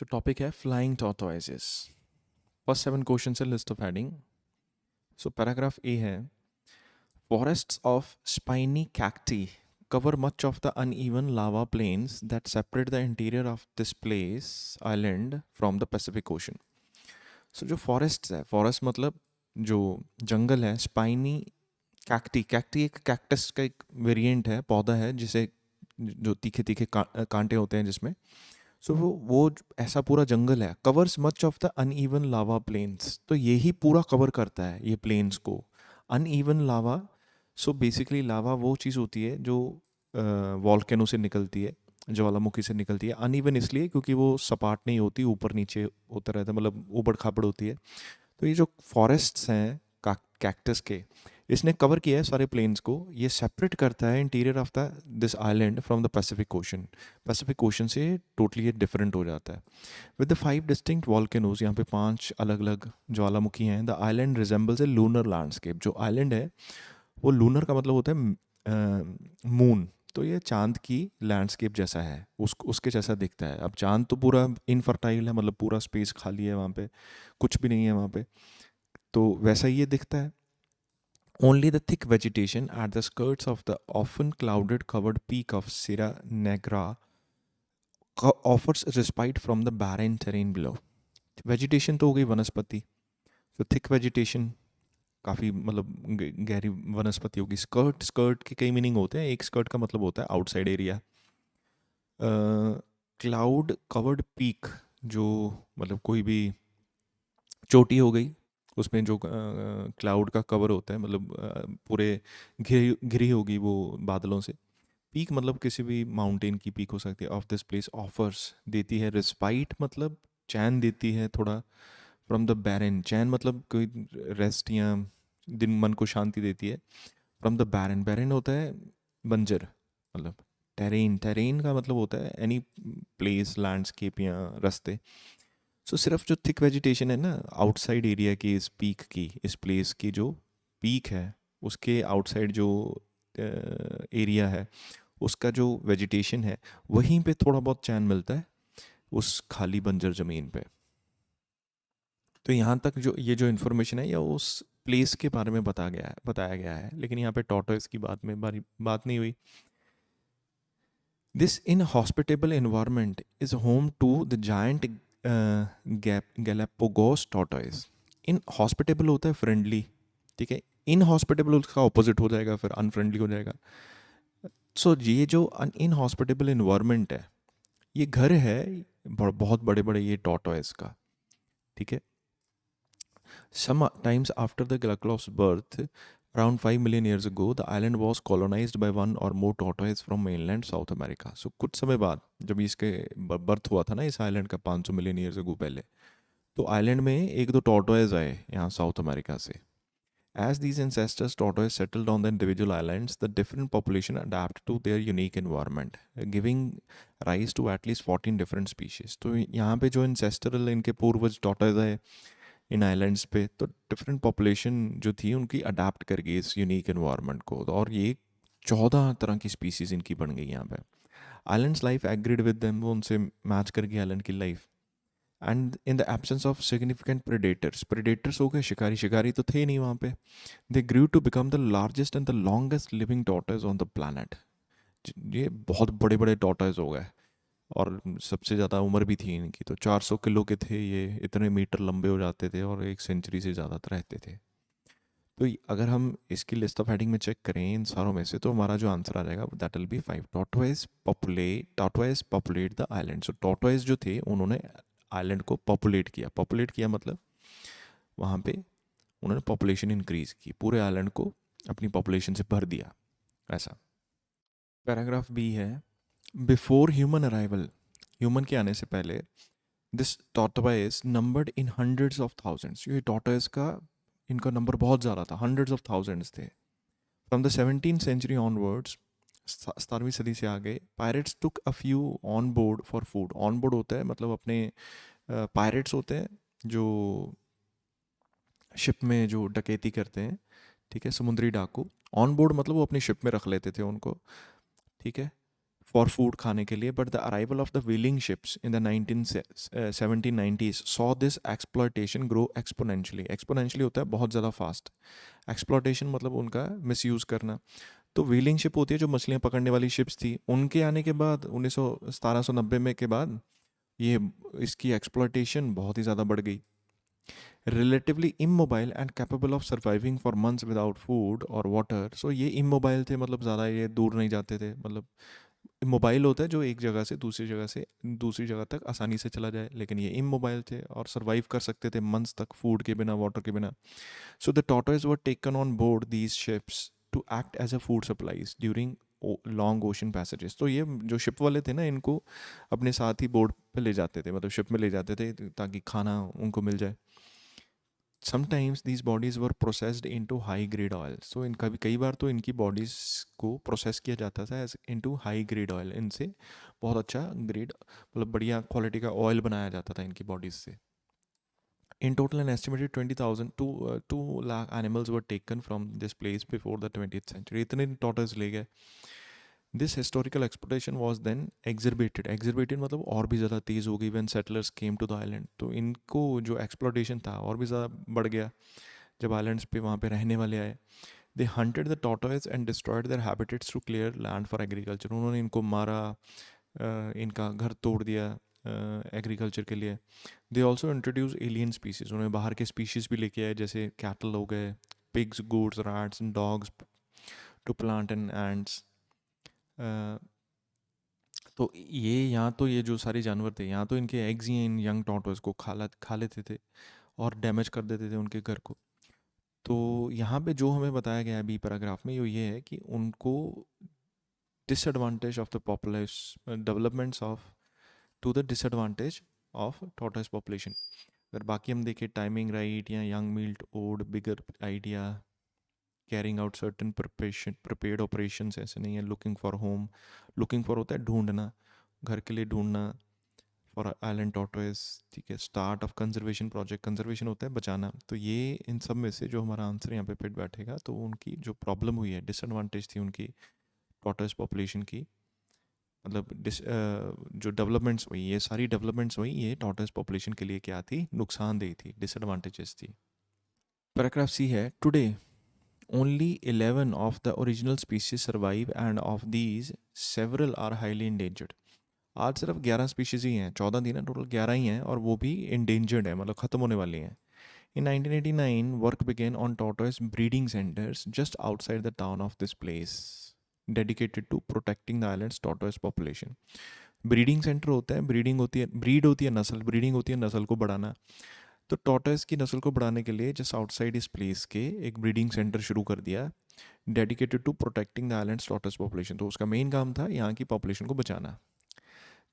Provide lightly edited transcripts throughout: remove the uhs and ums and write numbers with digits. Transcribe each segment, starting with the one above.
So topic है flying tortoises. First 7 questions है list of heading. So paragraph A है forests of spiny cacti cover much of the uneven lava plains that separate the interior of this place island from the Pacific Ocean. So जो forests है, forest मतलब जो जंगल है, spiny cacti, cacti एक cactus का एक variant है, पौधा है जिसे जो तीखे तीखे कांटे होते हैं जिसमें सो वो ऐसा पूरा जंगल है covers much of the uneven lava plains तो यही पूरा कवर करता है ये प्लेन्स को अनइवन लावा सो बेसिकली लावा वो चीज़ होती है जो वॉल्केनो से निकलती है ज्वालामुखी से निकलती है अनइवन इसलिए क्योंकि वो सपाट नहीं होती ऊपर नीचे होता रहता है मतलब ऊबड़ खाबड़ होती है तो ये जो फॉरेस्ट्स हैं कैक्टस के इसने कवर किया है सारे प्लेन्स को ये सेपरेट करता है interior of the this island from the Pacific ocean से टोटली ये डिफरेंट हो जाता है विद द 5 डिस्टिंक्ट वॉल्केनोज यहाँ पे 5 अलग अलग ज्वालामुखी हैं the island resembles A lunar landscape जो आइलैंड है वो लूनर का मतलब होता है मून तो ये चांद की लैंडस्केप जैसा है उसके जैसा दिखता है अब चांद तो पूरा इनफर्टाइल है मतलब पूरा स्पेस खाली है वहाँ पे कुछ भी नहीं है वहाँ पे तो वैसा ही ये दिखता है Only the thick vegetation at the skirts of the often clouded covered peak of Sierra Negra offers respite from the barren terrain below. Vegetation तो हो गई वनस्पति तो थिक वेजिटेशन काफ़ी मतलब गहरी वनस्पति होगी स्कर्ट के कई मीनिंग होते हैं एक स्कर्ट का मतलब होता है outside area cloud covered peak जो मतलब कोई भी चोटी हो गई उसमें जो क्लाउड का कवर होता है मतलब पूरे घिरी होगी वो बादलों से पीक मतलब किसी भी माउंटेन की पीक हो सकती है ऑफ दिस प्लेस ऑफर्स देती है रिस्पाइट मतलब चैन देती है थोड़ा फ्रॉम द बैरन चैन मतलब कोई रेस्ट या दिन मन को शांति देती है फ्रॉम द बैरन बैरन होता है बंजर मतलब टेरेन का मतलब होता है एनी प्लेस लैंडस्केप या रास्ते सो सिर्फ जो थिक वेजिटेशन है ना आउटसाइड एरिया की इस पीक की इस प्लेस की जो पीक है उसके आउटसाइड जो एरिया है उसका जो वेजिटेशन है वहीं पे थोड़ा बहुत चैन मिलता है उस खाली बंजर ज़मीन पे तो यहाँ तक जो ये जो इन्फॉर्मेशन है या उस प्लेस के बारे में बताया गया है लेकिन यहाँ पे टॉर्टोइस की बात नहीं हुई this inhospitable environment is home to the giant Galapagos tortoise inhospitable होता है फ्रेंडली ठीक है इन हॉस्पिटेबल उसका ऑपोजिट हो जाएगा फिर अनफ्रेंडली हो जाएगा सो ये जो इन हॉस्पिटेबल इन्वायरमेंट है ये घर है बहुत बड़े बड़े ये टॉर्टोइस का ठीक है Sometimes after the Galapagos birth, around 5 million years ago, the island was colonized by one or more tortoise from mainland South America. So कुछ समय बाद जब इसके बर्थ हुआ था ना इस आइलैंड का 500 मिलियन ईयर्स अगो पहले तो आइलैंड में एक दो टॉर्टोइज आए यहाँ साउथ अमेरिका से As these ancestors tortoise settled on the individual islands, the different population adapt to their unique environment, giving rise to at least 14 different species. तो यहाँ पे जो ancestral इनके पूर्वज tortoise आए इन आइलैंड्स पे तो डिफरेंट पॉपुलेशन जो थी उनकी अडाप्ट कर गई इस यूनिक एनवायरनमेंट को और ये 14 तरह की स्पीसीज इनकी बन गई यहाँ पे islands life agreed with them वो उनसे मैच कर गई आइलैंड की life and in the absence of significant predators हो गए शिकारी तो थे नहीं वहाँ पे they grew to become the largest and the longest living tortoise on the planet ये बहुत बड़े बड़े टॉर्टोइज हो गए और सबसे ज़्यादा उम्र भी थी इनकी तो 400 किलो के थे ये इतने मीटर लंबे हो जाते थे और 1 सेंचुरी से ज़्यादा रहते थे तो अगर हम इसकी लिस्ट ऑफ हेडिंग में चेक करें इन सारों में से तो हमारा जो आंसर आ जाएगा that will B 5 tortoise populate the island so tortoise जो थे उन्होंने आइलैंड को पॉपुलेट किया मतलब वहाँ पे उन्होंने पॉपुलेशन इंक्रीज की पूरे आइलैंड को अपनी पॉपुलेशन से भर दिया ऐसा पैराग्राफ बी है बिफोर ह्यूमन अराइवल ह्यूमन के आने से पहले this tortoise numbered in hundreds of thousands ये टॉर्टोइज का इनका नंबर बहुत ज़्यादा था हंड्रेड्स ऑफ थाउजेंड्स थे from the 17th century onwards 17वीं सदी से आगे pirates took a few on board for food on board होता है मतलब अपने पायरेट्स होते हैं जो शिप में जो डकैती करते हैं ठीक है समुद्री डाकू ऑन बोर्ड मतलब वो अपनी शिप में रख लेते थे उनको ठीक है फॉर फूड खाने के लिए, but the arrival of the wheeling ships in the 1790s saw this exploitation grow exponentially. Exponentially होता है बहुत ज़्यादा फास्ट, एक्सप्लॉयटेशन मतलब उनका मिसयूज़ करना। तो व्हीलिंग शिप होती है जो मछलियाँ पकड़ने वाली शिप्स थी, उनके आने के बाद 1790 में के बाद ये इसकी एक्सप्लॉयटेशन बहुत ही ज़्यादा बढ़ गई। Relatively immobile and capable of surviving for months without food और वाटर। सो ये इमोबाइल थे, मतलब ज़्यादा ये दूर नहीं जाते थे, मतलब मोबाइल होता है जो एक जगह से दूसरी जगह तक आसानी से चला जाए, लेकिन ये इमोबाइल थे और सरवाइव कर सकते थे मंथ्स तक फूड के बिना, वाटर के बिना। So the tortoise were taken on board these ships to act as a food supplies during long ocean passages. तो ये जो शिप वाले थे ना, इनको अपने साथ ही बोर्ड पे ले जाते थे, मतलब शिप में ले जाते थे ताकि खाना उनको मिल जाए। Sometimes these bodies were processed into high grade oil. So इनका भी कई बार तो इनकी बॉडीज़ को प्रोसेस किया जाता था as into high grade oil, इनसे बहुत अच्छा ग्रेड, मतलब बढ़िया क्वालिटी का ऑयल बनाया जाता था इनकी बॉडीज़ से। In total, an estimated 20,000 to 2 lakh animals were taken from this place before the 20th century. इतने tortoise ले गए। This historical exploitation was then exacerbated. Exacerbated मतलब और भी ज़्यादा तेज़ हो गई when settlers came to the island. तो इनको जो exploitation था और भी ज़्यादा बढ़ गया जब islands पे वहाँ पे रहने वाले आए। They hunted the tortoise and destroyed their habitats to clear land for agriculture. उन्होंने इनको मारा, इनका घर तोड़ दिया एग्रीकल्चर के लिए। दे ऑल्सो इंट्रोड्यूस एलियन स्पीसीज। उन्होंने बाहर के स्पीशीज़ भी लेके आए, जैसे कैटल हो गए, pigs, goats, rats and dogs to plant and ends. तो ये यहाँ तो ये जो सारे जानवर थे, यहाँ तो इनके एग्स ही इन यंग टॉर्टोइज को खा लेते थे और डैमेज कर देते थे उनके घर को। तो यहाँ पे जो हमें बताया गया है बी पैराग्राफ में, ये है कि उनको disadvantage of the population developments of to the disadvantage of tortoise population. अगर बाकी हम देखें टाइमिंग राइट या यंग मिल्ट ओड bigger idea, carrying out certain prepared operations, ऐसे नहीं है। Looking for home, looking for होता है ढूंढना, घर के लिए ढूंढना, फॉर आइलैंड टॉर्टोइज, ठीक है। Start of conservation project, conservation होता है बचाना। तो ये इन सब में से जो हमारा आंसर यहाँ पे फिट बैठेगा, तो उनकी जो प्रॉब्लम हुई है, डिसएडवांटेज थी उनकी टॉर्टोइज पॉपुलेशन की, मतलब जो डेवलपमेंट्स हुई, ये सारी डेवलपमेंट्स हुई, ये टॉर्टोइज पॉपुलेशन के लिए क्या थी, नुकसानदेह थी, डिसएडवांटेजेस थी। पैराग्राफ सी है, today only 11 of the original species survive and of these several are highly endangered. आज सिर्फ 11 स्पीशीज ही हैं, 14 थी ना टोटल, 11 ही हैं और वो भी इंडेंजर्ड है, मतलब ख़त्म होने वाली हैं। In 1989, work began on tortoise breeding centers just outside the town of this place, dedicated to protecting the island's tortoise population. Breeding centre होता है, ब्रीडिंग होती है, ब्रीड होती है नस्ल, ब्रीडिंग होती है नस्ल को बढ़ाना। तो टॉर्टोइस की नस्ल को बढ़ाने के लिए जस्ट आउटसाइड इस प्लेस के एक ब्रीडिंग सेंटर शुरू कर दिया, dedicated to protecting the islands tortoise population. तो उसका मेन काम था यहाँ की पॉपुलेशन को बचाना।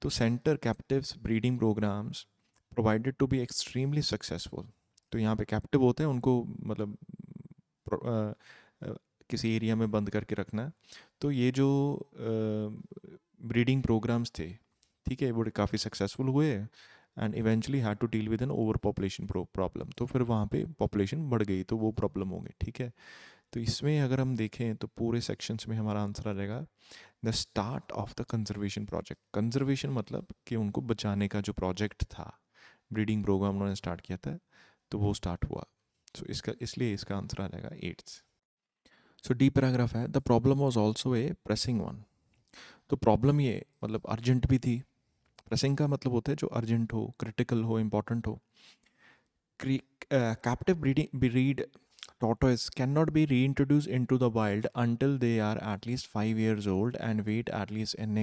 तो centre captives breeding programmes provided to be extremely successful. तो यहाँ पे कैप्टिव होते हैं, उनको मतलब किसी एरिया में बंद करके रखना। तो ये जो ब्रीडिंग प्रोग्राम्स थे, ठीक है, वो काफ़ी सक्सेसफुल हुए and eventually had to deal with an over population problem. तो फिर वहाँ पे पॉपुलेशन बढ़ गई, तो वो प्रॉब्लम हो गई, ठीक है। तो इसमें अगर हम देखें तो पूरे सेक्शंस में हमारा आंसर आ जाएगा the start of the conservation project. Conservation मतलब कि उनको बचाने का जो प्रोजेक्ट था, ब्रीडिंग प्रोग्राम उन्होंने स्टार्ट किया था, तो वो स्टार्ट हुआ। सो इसका इसलिए इसका आंसर आ जाएगा 8th। सो डी पैराग्राफ है, the problem was also a pressing one. तो प्रॉब्लम ये मतलब अर्जेंट भी थी। प्रेसिंग का मतलब होता है जो अर्जेंट हो, क्रिटिकल हो, इम्पॉर्टेंट हो। Captive breed tortoise cannot be reintroduced into the wild until they are at least 5 years old and weight at least n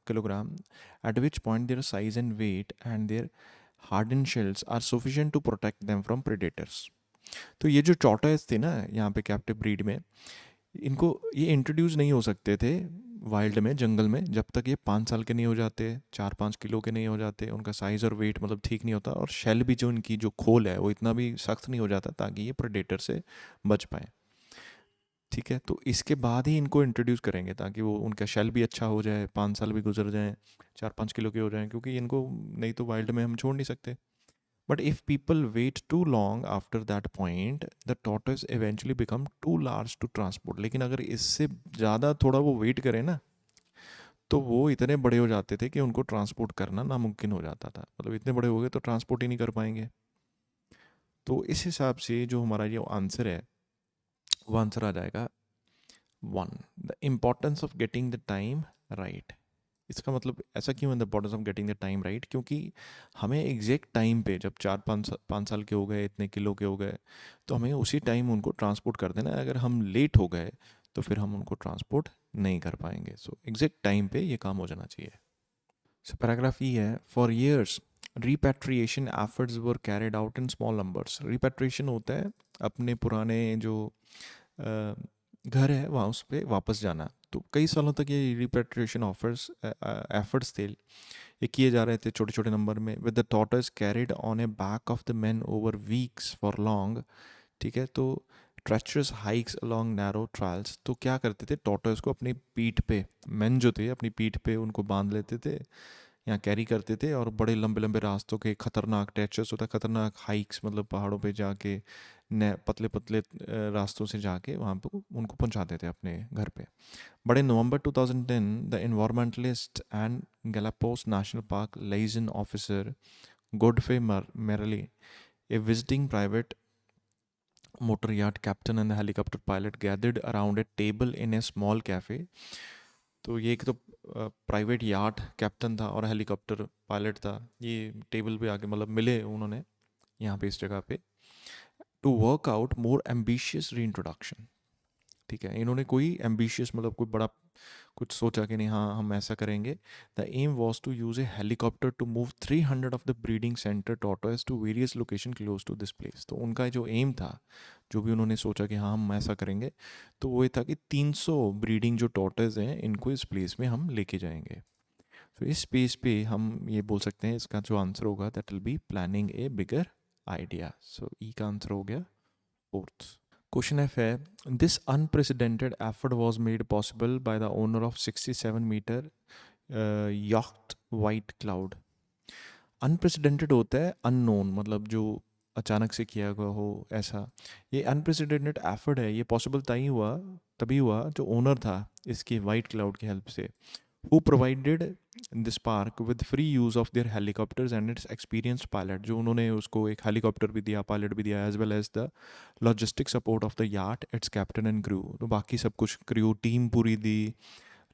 kilogram, at which point their size and weight and their hardened shells are sufficient to protect them from predators. तो ये जो tortoise थे ना यहाँ पे captive breed में, इनको ये इंट्रोड्यूस नहीं हो सकते थे वाइल्ड में, जंगल में, जब तक ये 5 साल के नहीं हो जाते, 4-5 किलो के नहीं हो जाते, उनका साइज़ और वेट मतलब ठीक नहीं होता, और शेल भी जो इनकी जो खोल है वो इतना भी सख्त नहीं हो जाता ताकि ये प्रेडेटर से बच पाए, ठीक है। तो इसके बाद ही इनको इंट्रोड्यूस करेंगे ताकि वो उनका शेल भी अच्छा हो जाए, 5 साल भी गुजर जाएँ, 4-5 किलो के हो जाएँ, क्योंकि इनको नहीं तो वाइल्ड में हम छोड़ नहीं सकते। But if people wait too long after that point, the tortoise eventually become too large to transport. लेकिन अगर इससे ज़्यादा थोड़ा वो वेट करें ना, तो वो इतने बड़े हो जाते थे कि उनको ट्रांसपोर्ट करना नामुमकिन हो जाता था, मतलब इतने बड़े हो गए तो ट्रांसपोर्ट ही नहीं कर पाएंगे। तो इस हिसाब से जो हमारा जो आंसर है वो आंसर आ जाएगा one, the importance of getting the time right. इसका मतलब ऐसा क्यों है the importance of getting the time right, क्योंकि हमें एग्जैक्ट टाइम पे जब 4-5 साल के हो गए, इतने किलो के हो गए, तो हमें उसी टाइम उनको ट्रांसपोर्ट कर देना है। अगर हम लेट हो गए तो फिर हम उनको ट्रांसपोर्ट नहीं कर पाएंगे। सो एग्जैक्ट टाइम पे ये काम हो जाना चाहिए। सो पैराग्राफ ई है, for years repatriation efforts were carried out in small numbers. Repatriation होता है अपने पुराने जो अ, घर है वहाँ उस पर वापस जाना। तो कई सालों तक ये रिपैट्रिएशन ऑफर्स एफर्ट्स थे, ये किए जा रहे थे छोटे छोटे नंबर में, with the tortoise carried on A back of the man over weeks for long. ठीक है, तो treacherous hikes along narrow trials. तो क्या करते थे, टॉर्टोइज को अपनी पीठ पे, मैन जो थे अपनी पीठ पे उनको बांध लेते थे या कैरी करते थे, और बड़े लंबे लंबे रास्तों के खतरनाक ट्रेचरस होता है, खतरनाक हाइक्स मतलब पहाड़ों पे जाके पतले पतले रास्तों से जाके वहाँ पे उनको पहुँचाते थे अपने घर पे। But in November 2010, the environmentalist and Galapagos National Park liaison officer Godfrey Merrily, a visiting private motor yacht captain and the helicopter pilot gathered around a table in a small cafe. तो ये एक तो private yacht captain था और helicopter pilot था, ये table पे आके मतलब मिले उन्होंने यहाँ पे इस जगह पे, to work out more ambitious reintroduction. ठीक है, इन्होंने कोई एम्बिशियस मतलब कोई बड़ा कुछ सोचा कि नहीं हाँ हम ऐसा करेंगे। The aim was to use a helicopter to move 300 of the breeding centre tortoise to various location close to this place. तो उनका जो एम था, जो भी उन्होंने सोचा कि हाँ हम ऐसा करेंगे, तो वो ये था कि 300 ब्रीडिंग जो टॉर्टोइज हैं इनको इस प्लेस में हम लेके जाएंगे। तो इस स्पेस पे हम ये बोल सकते हैं इसका जो आंसर होगा that will be planning a bigger idea. So E का आंसर हो गया फोर्थ। क्वेश्चन एफ है, this unprecedented effort was made possible by the owner of 67 metre yacht White Cloud. Unprecedented होता है अननोन, मतलब जो अचानक से किया गया हो ऐसा। ये अनप्रेसिडेंटेड एफर्ट है, ये पॉसिबल तभी हुआ जो ओनर था इसकी वाइट क्लाउड की हेल्प से, who provided this park with free use of their helicopters and its experienced pilot। जो उन्होंने उसको एक हेलीकॉप्टर भी दिया, पायलट भी दिया, as well as the logistic support of the yacht, its captain and crew. तो बाकी सब कुछ क्रू टीम पूरी दी,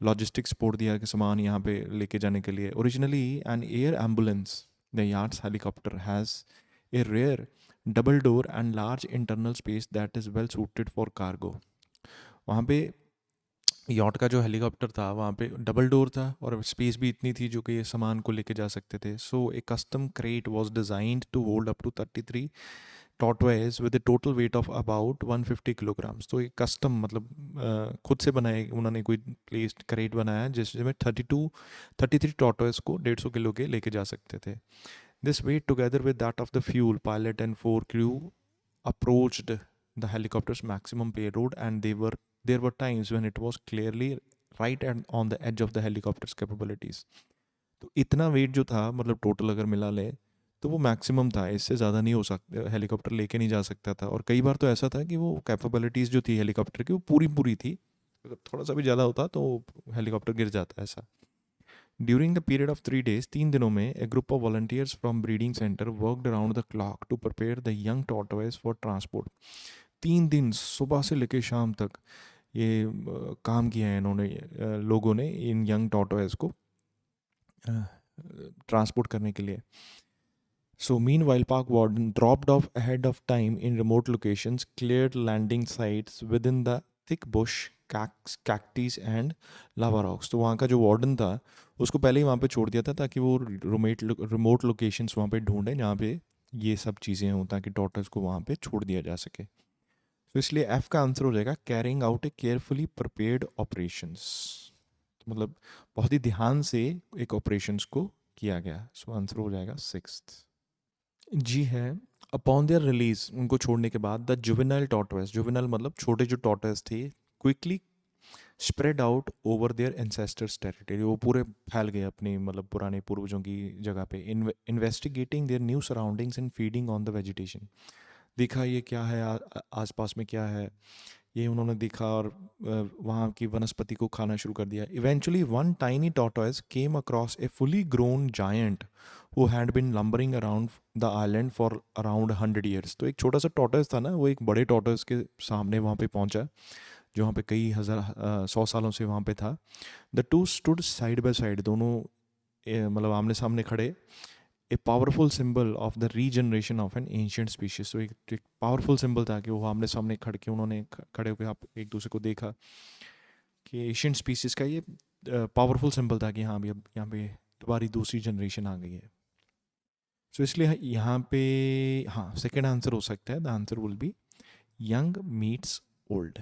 लॉजिस्टिक सपोर्ट दिया कि सामान यहाँ पे लेके जाने के लिए। Originally an air ambulance, the yacht's helicopter has a rear double door and large internal space that is well suited for cargo. वहाँ पे यॉट का जो हेलीकॉप्टर था वहाँ पे डबल डोर था और स्पेस भी इतनी थी जो कि ये सामान को लेके जा सकते थे। So a custom crate was designed to hold up to 33 tortoise with a total weight of about 150 kilograms. तो एक कस्टम मतलब खुद से बनाए उन्होंने कोई प्लेस्ड क्रेट बनाया जिसमें 33 टॉर्टोइज को 150 किलो के लेके जा सकते थे। This weight together with that of the fuel pilot and 4 crew approached the helicopter's maximum payload, and there were times when it was clearly right on the edge of the helicopter's capabilities। तो इतना wait जो था मतलब total अगर मिला ले तो वो मैक्सिमम था, इससे ज़्यादा नहीं हो सकता, हेलीकॉप्टर लेके नहीं जा सकता था। और कई बार तो ऐसा था कि वो कैपेबिलिटीज़ जो थी हेलीकॉप्टर की वो पूरी पूरी थी, अगर थोड़ा सा भी ज़्यादा होता तो हेलीकॉप्टर गिर जाता ऐसा। During the period of 3 days, 3 दिनों में, a group of volunteers from breeding centre worked around the clock to prepare the young tortoise for transport. 3 दिन सुबह से लेकर शाम तक ये काम किया है इन्होंने, लोगों ने इन यंग टॉर्टोइज को ट्रांसपोर्ट करने के लिए। So meanwhile park warden dropped off ahead of time in remote locations, cleared landing sites within the thick bush, cacti and lava rocks. तो वहाँ का जो वार्डन था उसको पहले ही वहाँ पे छोड़ दिया था ताकि वो रिमोट लोकेशंस वहाँ पे ढूंढें जहाँ पे ये सब चीज़ें हों, ताकि टॉर्टोइज को वहाँ पे छोड़ दिया जा सके। तो इसलिए एफ का आंसर हो जाएगा कैरिंग आउट ए केयरफुली प्रिपेयर्ड ऑपरेशंस। तो मतलब बहुत ही ध्यान से एक ऑपरेशंस को किया गया। सो आंसर हो जाएगा सिक्स्थ। जी है, अपॉन देयर रिलीज, उनको छोड़ने के बाद, द जुवेनाइल टॉर्टोइज, जुवेनाइल मतलब छोटे जो टॉर्टोइज थे, quickly spread out over their ancestors territory, वो पूरे फैल गए अपने मतलब पुराने पूर्वजों की जगह पे। Investigating their new surroundings and feeding on the vegetation. देखा ये क्या है, आसपास में क्या है, ये उन्होंने देखा और वहाँ की वनस्पति को खाना शुरू कर दिया. Eventually one tiny tortoise came across a fully grown giant who had been lumbering around the island for around 100 years. तो एक छोटा सा टॉर्टोइज था ना, वो एक बड़े टॉर्टोइज के सामने वहाँ पे पहुँचा, जो वहाँ पे कई 100 सालों से वहाँ पे था. The two stood side by side, दोनों मतलब आमने सामने खड़े. A powerful symbol of the regeneration of an ancient species. तो एक पावरफुल सिंबल था कि वो आमने सामने खड़ के उन्होंने खड़े होकर आप एक दूसरे को देखा कि एशियंट स्पीशीज का ये पावरफुल सिंबल था कि हाँ भी अब यहाँ पे तुम्हारी दूसरी जनरेशन आ गई है. सो इसलिए यहाँ पे हाँ सेकेंड आंसर हो सकता है. The answer will be young meets old.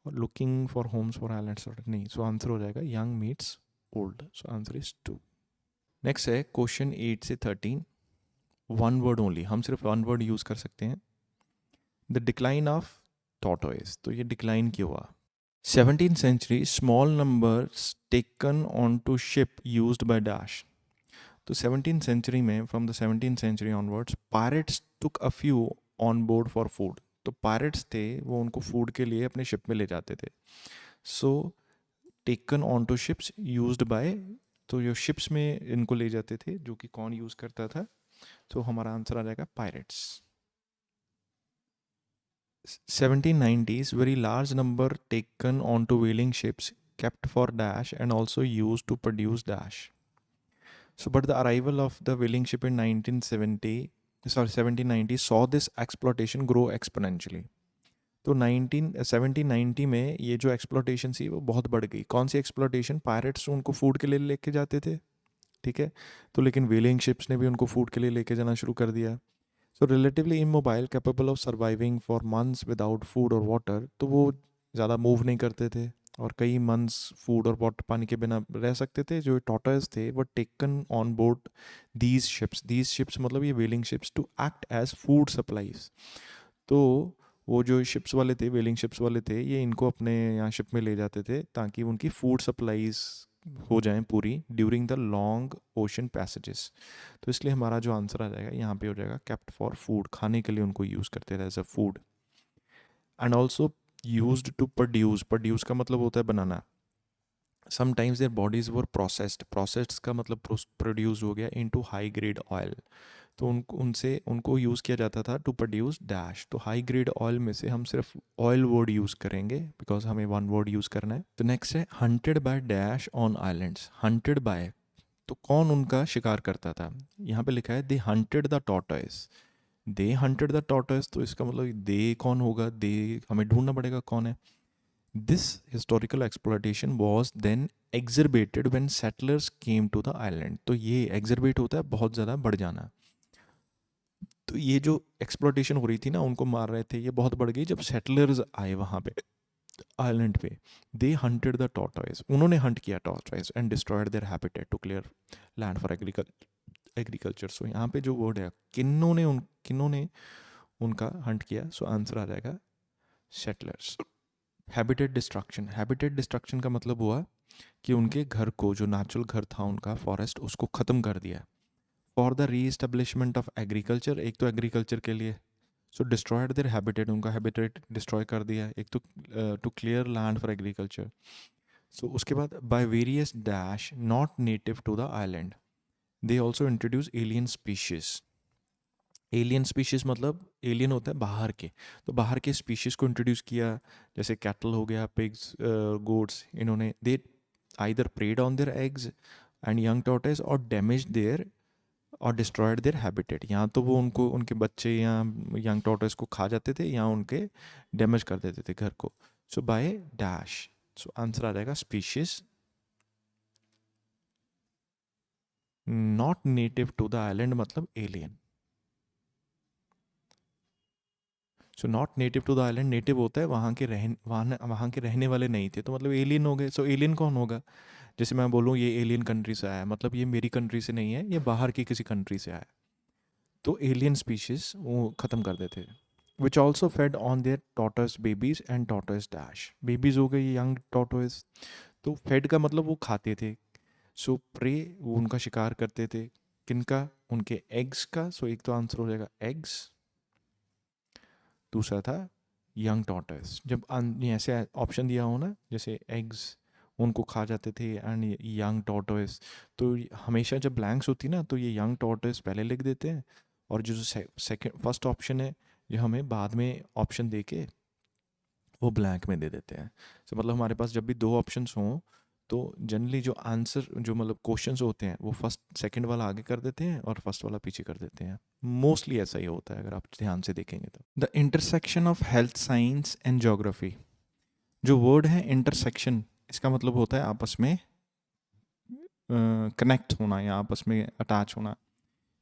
और looking for homes for islands नहीं, सो आंसर हो जाएगा young meets old. So answer is 2. Next है क्वेश्चन 8 से 13. वन वर्ड ओनली, हम सिर्फ वन वर्ड यूज़ कर सकते हैं. The decline of tortoise. तो ये डिक्लाइन क्यों हुआ? 17th century small numbers taken on to ship used by dash. तो 17th century में from the 17th century onwards pirates took a few on board for food. तो pirates थे वो उनको फूड के लिए अपने शिप में ले जाते थे. So taken on to ships used by, तो जो शिप्स में इनको ले जाते थे जो कि कौन यूज़ करता था? तो हमारा आंसर आ जाएगा pirates. 1790s very large number taken onto whaling ships kept for dash and also used to produce dash. So but the arrival of the whaling ship in 1970 sorry 1790 saw this exploitation grow exponentially. तो 1790 में ये जो exploitation थी वो बहुत बढ़ गई. कौन सी एक्सप्लोटेशन? पायरेट्स उनको फूड के लिए लेके जाते थे, ठीक है, तो लेकिन व्हेलिंग शिप्स ने भी उनको फूड के लिए लेके जाना शुरू कर दिया. So relatively immobile capable of surviving for months without food और वाटर. तो वो ज़्यादा मूव नहीं करते थे और कई मंथ्स फूड और वाटर पानी के बिना रह सकते थे. जो टॉर्टोइज थे वो taken on board these ships मतलब ये whaling ships to act as food supplies. तो वो जो शिप्स वाले थे, व्हेलिंग शिप्स वाले थे, ये इनको अपने यहाँ शिप में ले जाते थे ताकि उनकी फूड सप्लाईज हो जाएं पूरी during the long ocean passages. तो इसलिए हमारा जो आंसर आ जाएगा यहाँ पे हो जाएगा केप्ट फॉर फूड. खाने के लिए उनको यूज़ करते थे as a food. And also used to produce. Produce का मतलब होता है बनाना. Sometimes their bodies were processed. Processed का मतलब प्रोड्यूस हो गया इनटू हाई ग्रेड ऑयल. तो उनको यूज़ किया जाता था टू प्रोड्यूस डैश. तो हाई ग्रेड ऑयल में से हम सिर्फ ऑयल वर्ड यूज़ करेंगे बिकॉज हमें वन वर्ड यूज़ करना है. तो नेक्स्ट है hunted by dash on islands. Hunted by, तो कौन उनका शिकार करता था? यहाँ पे लिखा है they hunted the tortoise. They hunted the tortoise, तो इसका मतलब दे कौन होगा? दे हमें ढूंढना पड़ेगा कौन है. This historical exploitation was then exacerbated when settlers came to the island. तो ये एग्जर्बेट होता है बहुत ज़्यादा बढ़ जाना. तो ये जो एक्सप्लॉयटेशन हो रही थी ना, उनको मार रहे थे, ये बहुत बढ़ गई जब सेटलर्स आए वहाँ पे आइलैंड पे. They hunted the tortoise. उन्होंने हंट किया tortoise and destroyed their habitat to clear land for agriculture. So यहाँ पे जो वर्ड है किन्होंने उनका हंट किया. सो आंसर आ जाएगा settlers. Habitat destruction. Habitat destruction का मतलब हुआ कि उनके घर को, जो नेचुरल घर था उनका फॉरेस्ट, उसको ख़त्म कर दिया for the reestablishment of agriculture. एक तो एग्रीकल्चर के लिए. सो डिस्ट्रॉयड देयर हैबिटेट, उनका हैबिटेट डिस्ट्रॉय कर दिया. एक तो to clear land for agriculture. So उसके बाद by various dash not native to the island they also introduce alien species. Alien species मतलब एलियन होता है बाहर के. तो बाहर के स्पीशीज को इंट्रोड्यूस किया, जैसे कैटल हो गया, पिग्स, गोट्स. इन्होंने they either preyed on their eggs and young tortoise और डैमेज देयर और डिस्ट्रॉयड देयर हैबिटेट. यहाँ तो वो उनको उनके बच्चे या यंग टॉर्टोइज को खा जाते थे या उनके डैमेज कर देते थे घर को. So by dash. So answer आ जाएगा species not native to the island मतलब alien. So not native to the island, native होता है वहाँ के रहने वाले नहीं थे, तो मतलब एलियन हो गए. सो एलियन कौन होगा? जैसे मैं बोलूँ ये एलियन कंट्री से आया, मतलब ये मेरी कंट्री से नहीं है, ये बाहर की किसी कंट्री से आया. तो एलियन स्पीशीज वो ख़त्म कर देते थे. Which also fade on their tortoise babies and tortoise dash. Babies हो गई यंग टॉर्टोइज. तो फेड का मतलब वो खाते थे. सो प्रे, वो उनका शिकार करते थे. किनका? उनके एग्स का. सो एक तो आंसर हो जाएगा एग्स. दूसरा था यंग टॉर्टोइज। जब ये ऐसे ऑप्शन दिया हो ना, जैसे एग्स उनको खा जाते थे एंड यंग टॉर्टोइज, तो हमेशा जब ब्लैंक्स होती ना तो ये यंग टॉर्टोइज पहले लिख देते हैं, और जो सेकंड फर्स्ट ऑप्शन है जो हमें बाद में ऑप्शन दे के वो ब्लैंक में दे देते हैं। तो मतलब हमारे पास जब भी दो ऑप्शंस हों तो जनरली जो आंसर जो मतलब क्वेश्चंस होते हैं वो फर्स्ट सेकंड वाला आगे कर देते हैं और फर्स्ट वाला पीछे कर देते हैं। मोस्टली ऐसा ही होता है अगर आप ध्यान से देखेंगे तो। The intersection of health science and geography. जो वर्ड है इंटरसेक्शन, इसका मतलब होता है आपस में कनेक्ट होना या आपस में अटैच होना।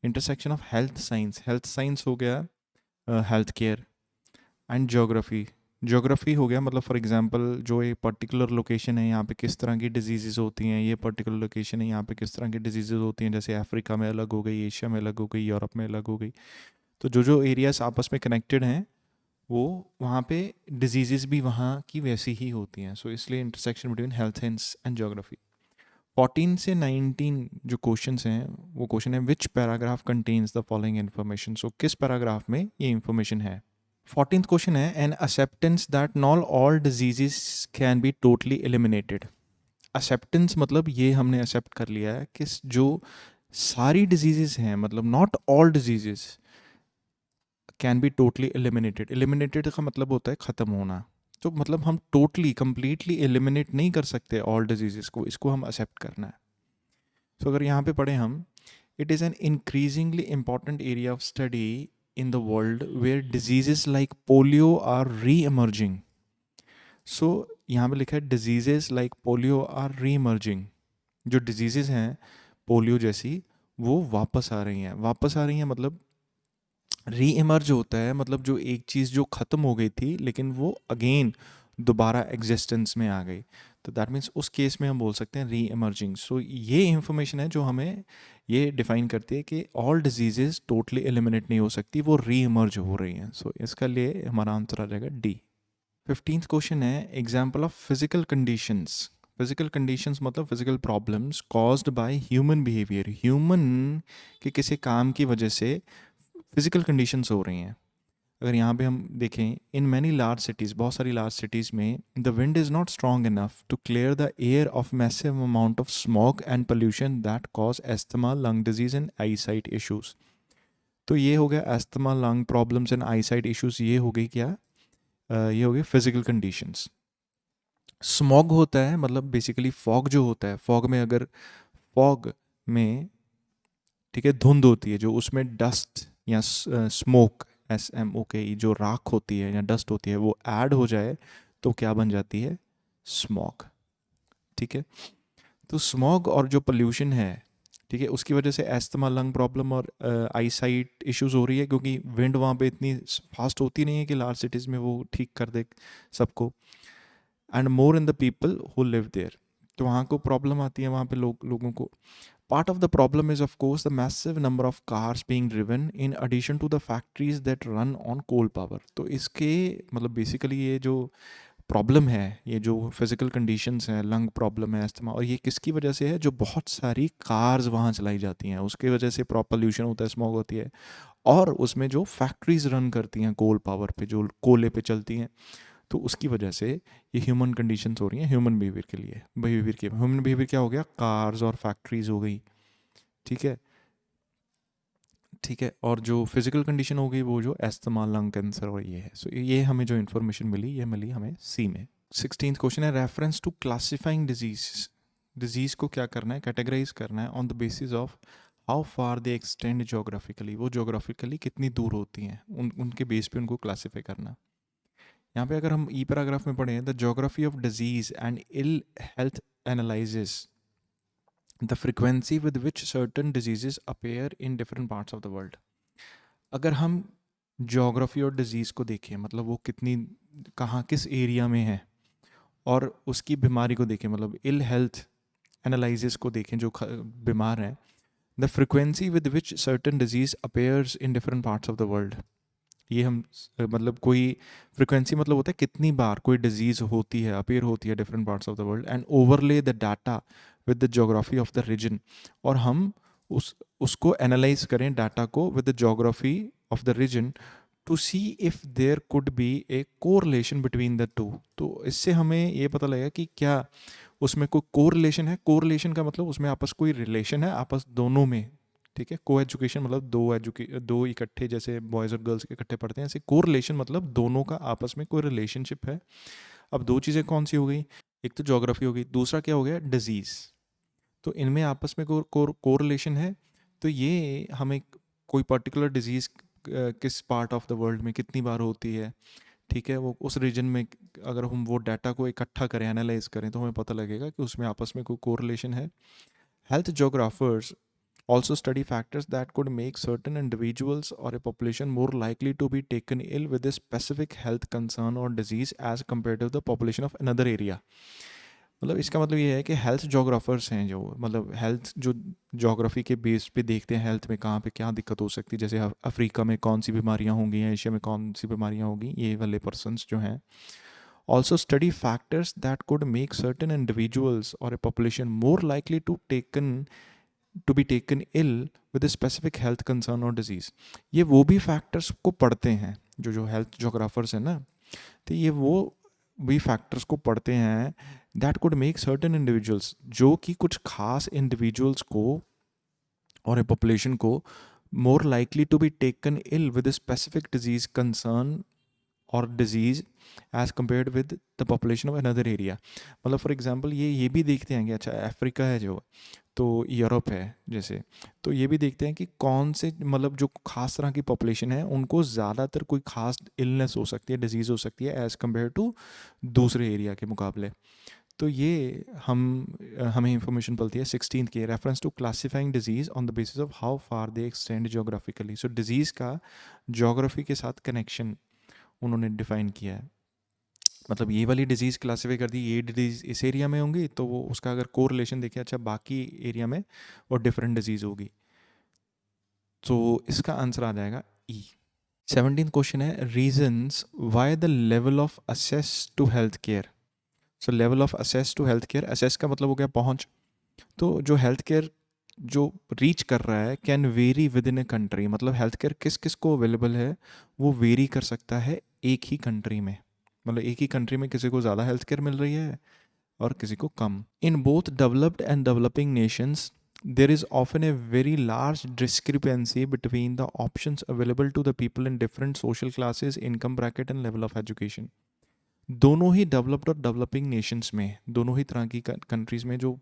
इंटरसेक्शन ऑफ हेल्थ साइंस हो गया health care, and geography. Geography हो गया मतलब फॉर एग्जांपल जो ये पर्टिकुलर लोकेशन है यहाँ पे किस तरह की डिजीज़ होती हैं, ये पर्टिकुलर लोकेशन है यहाँ पे किस तरह की डिजीज़ होती हैं, जैसे अफ्रीका में अलग हो गई, एशिया में अलग हो गई, यूरोप में अलग हो गई। तो जो जो एरियाज आपस में कनेक्टेड हैं वो वहाँ पे डिजीज़ भी वहाँ की वैसी ही होती हैं। सो इसलिए intersection between health and geography. 14 से 19 जो क्वेश्चंस हैं वो क्वेश्चन है which paragraph contains the following information. So किस पैराग्राफ में ये इन्फॉर्मेशन है। 14th क्वेश्चन है an acceptance that not all diseases can be totally eliminated. Acceptance मतलब ये हमने एक्सेप्ट कर लिया है कि जो सारी डिजीजेस हैं, मतलब not all diseases can be totally eliminated. Eliminated का मतलब होता है ख़त्म होना। तो मतलब हम टोटली कंप्लीटली एलिमिनेट नहीं कर सकते ऑल डिजीजेस को, इसको हम एक्सेप्ट करना है। तो अगर यहाँ पे पढ़े हम, it is an increasingly important area of study in the world where diseases like polio are re-emerging. So यहाँ पे लिखा है diseases like polio are re-emerging। जो diseases हैं पोलियो जैसी वो वापस आ रही हैं। वापस आ रही हैं मतलब री-इमर्ज होता है मतलब जो एक चीज़ जो ख़त्म हो गई थी लेकिन वो अगेन दोबारा एग्जिस्टेंस में आ गई। तो दैट मीन्स उस केस में हम बोल सकते हैं री इमर्जिंग। सो ये इंफॉर्मेशन है जो हमें ये डिफाइन करती है कि ऑल डिजीजेज टोटली एलिमिनेट नहीं हो सकती, वो री इमर्ज हो रही हैं। सो इसका लिए हमारा आंसर आ जाएगा डी। 15th क्वेश्चन है example of physical conditions. Physical conditions मतलब physical problems caused by human behaviour. Human के किसी काम की वजह से फिजिकल कंडीशंस हो रही हैं। अगर यहाँ पे हम देखें, इन मैनी लार्ज सिटीज़, बहुत सारी लार्ज सिटीज़ में the wind is not strong enough to clear the air of massive amount of smoke and pollution that cause asthma, lung disease and eye sight issues. तो ये हो गया asthma, lung problems and eye sight issues. ये हो गई क्या, ये हो गई फिजिकल कंडीशंस। स्मॉग होता है मतलब बेसिकली फॉग जो होता है, फॉग में अगर फॉग में ठीक है धुंध होती है जो उसमें डस्ट या स्मोक SMOK जो राख होती है या डस्ट होती है वो ऐड हो जाए तो क्या बन जाती है, स्मॉग। ठीक है, तो स्मॉग और जो पोल्यूशन है ठीक है उसकी वजह से एस्थमा, लंग प्रॉब्लम और आई साइट इश्यूज हो रही है, क्योंकि विंड वहाँ पे इतनी फास्ट होती नहीं है कि लार्ज सिटीज़ में वो ठीक कर दे सबको। And more in the people who live there, तो वहाँ को प्रॉब्लम आती है वहाँ पे लोगों को। Part of the problem is, of course, the massive number of cars being driven in addition to the factories that run on coal power. तो इसके मतलब बेसिकली ये जो प्रॉब्लम है, ये जो फिजिकल कंडीशंस हैं, लंग प्रॉब्लम है, अस्थमा, और ये किसकी वजह से है, जो बहुत सारी कार्स वहाँ चलाई जाती हैं उसकी वजह से पोल्यूशन होता है, स्मॉग होती है। और उसमें जो फैक्ट्रीज रन करती हैं कोल पावर पे, जो कोयले पे चलती हैं, तो उसकी वजह से ये ह्यूमन कंडीशंस हो रही हैं ह्यूमन बिहेवियर के लिए। ह्यूमन बिहेवियर क्या हो गया, कार्स और फैक्ट्रीज हो गई। ठीक है, ठीक है, और जो फिजिकल कंडीशन हो गई वो जो एस्थमा, लंग कैंसर और ये है। सो ये हमें जो इन्फॉर्मेशन मिली ये मिली हमें सी में। 16th क्वेश्चन है reference to classifying disease. Disease को क्या करना है, कैटेगराइज करना है on the basis of how far they extend geographically. वो जोग्राफिकली कितनी दूर होती हैं उनके बेस पे उनको क्लासीफाई करना। यहाँ पे अगर हम ई पैराग्राफ में पढ़ें, the geography of disease and ill health analyses the frequency with which certain diseases appear in different parts of the world. अगर हम जोग्राफी और डिजीज़ को देखें मतलब वो कितनी कहाँ किस एरिया में है, और उसकी बीमारी को देखें मतलब इल हेल्थ एनालिसिस को देखें जो बीमार हैं, the frequency with which certain disease appears in different parts of the world. ये हम मतलब कोई फ्रिक्वेंसी मतलब होता है कितनी बार कोई डिजीज़ होती है, अपेयर होती है different parts of the world, and overlay the data with the geography of the region. और हम उसको एनालाइज करें डाटा को with the geography of the region to see if there could be a correlation between the two. तो इससे हमें ये पता लगेगा कि क्या उसमें कोई कोरिलेशन है। कोरिलेशन का मतलब उसमें आपस कोई रिलेशन है आपस दोनों में, ठीक है। को एजुकेशन मतलब दो इकट्ठे, जैसे बॉयज़ और गर्ल्स इकट्ठे पढ़ते हैं, ऐसे कोरिलेशन मतलब दोनों का आपस में कोई रिलेशनशिप है। अब दो चीज़ें कौन सी हो गई, एक तो ज्योग्राफी हो गई, दूसरा क्या हो गया, डिजीज़। तो इनमें आपस में कोरिलेशन है। तो ये हमें कोई पर्टिकुलर डिजीज़ किस पार्ट ऑफ द वर्ल्ड में कितनी बार होती है, ठीक है, वो उस रीजन में, अगर हम वो डाटा को इकट्ठा करें, एनालाइज करें, तो हमें पता लगेगा कि उसमें आपस में कोई कोरिलेशन है। Health geographers also study factors that could make certain individuals or a population more likely to be taken ill with a specific health concern or disease as compared to the population of another area। मतलब इसका मतलब ये है कि health geographers हैं जो, मतलब health जो जोग्राफी के बेस पे देखते हैं हेल्थ में कहाँ पे क्या दिक्कत हो सकती है, जैसे अफ्रीका में कौन सी बीमारियाँ होंगी, एशिया में कौन सी बीमारियाँ होंगी, ये वाले पर्सनस जो हैं। Also study factors that could make certain individuals or a population more likely to be taken ill with a specific health concern or disease। ये वो भी फैक्टर्स को पढ़ते हैं, जो हेल्थ जोग्राफर्स हैं ना, तो ये वो भी फैक्टर्स को पढ़ते हैं that could make certain individuals, जो कि कुछ खास इंडिविजुअल्स को और ए पॉपुलेशन को more likely to be taken ill with specific disease concern और disease as compared with the population of another area. मतलब फॉर एग्जांपल ये भी देखते हैं कि अच्छा अफ्रीका है जो, तो यूरोप है जैसे, तो ये भी देखते हैं कि कौन से, मतलब जो खास तरह की पॉपुलेशन है उनको ज़्यादातर कोई खास इलनेस हो सकती है, डिजीज़ हो सकती है एज़ कम्पेयर टू दूसरे एरिया के मुकाबले। तो ये हमें इंफॉर्मेशन मिलती है 16th की, reference to classifying disease on the basis of how far they extend geographically. So disease का जोग्राफी के साथ कनेक्शन उन्होंने डिफाइन किया है। मतलब ये वाली डिजीज़ क्लासीफाई कर दी, ये डिजीज़ इस एरिया में होंगी, तो वो उसका अगर कोरिलेशन देखें, अच्छा बाकी एरिया में और डिफरेंट डिजीज़ होगी, तो इसका आंसर आ जाएगा ई। 17th क्वेश्चन है reasons why the level of access to health care. So level of access to health care, access का मतलब हो गया पहुंच। तो जो हेल्थ केयर जो रीच कर रहा है can very with in a country, मतलब हेल्थ केयर किस किस को अवेलेबल है वो वेरी कर सकता है एक ही कंट्री में। मतलब एक ही कंट्री में किसी को ज़्यादा हेल्थ केयर मिल रही है और किसी को कम। In both developed and developing nations there is often a very large discrepancy between the options available to the people in different social classes, income bracket and level of education। दोनों he developed और developing Nations में, दोनों ही तरह की countries में जो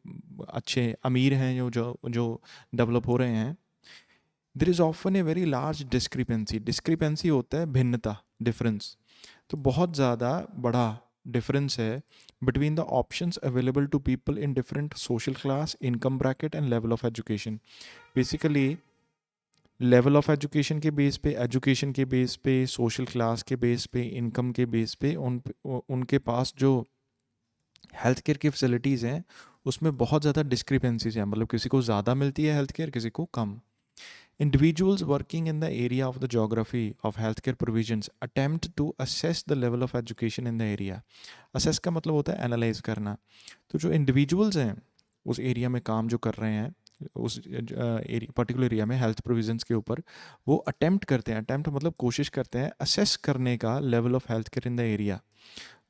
अच्छे अमीर हैं, जो जो जो डेवलप हो रहे हैं, there is often a very large discrepancy. Discrepancy होता है भिन्नता, डिफरेंस। तो बहुत ज़्यादा बड़ा डिफरेंस है between the options available to people in different social class, income bracket and level of education. Basically level of education के बेस पे, एजुकेशन के बेस पे, सोशल क्लास के बेस पे, इनकम के बेस पे उनके पास जो हेल्थ केयर की फैसिलिटीज़ हैं उसमें बहुत ज़्यादा डिस्क्रिपेंसीज हैं। मतलब किसी को ज़्यादा मिलती है हेल्थ केयर, किसी को कम। Individuals working in the area of the geography of healthcare provisions attempt to assess the level of education in the area। assess का मतलब होता है analyze करना। तो जो individuals हैं उस एरिया में काम जो कर रहे हैं, उस पर्टिकुलर एरिया में हेल्थ प्रोविजंस के ऊपर, वो अटेम्प्ट करते हैं, अटेम्प्ट मतलब कोशिश करते हैं असेस करने का level of health care in the area.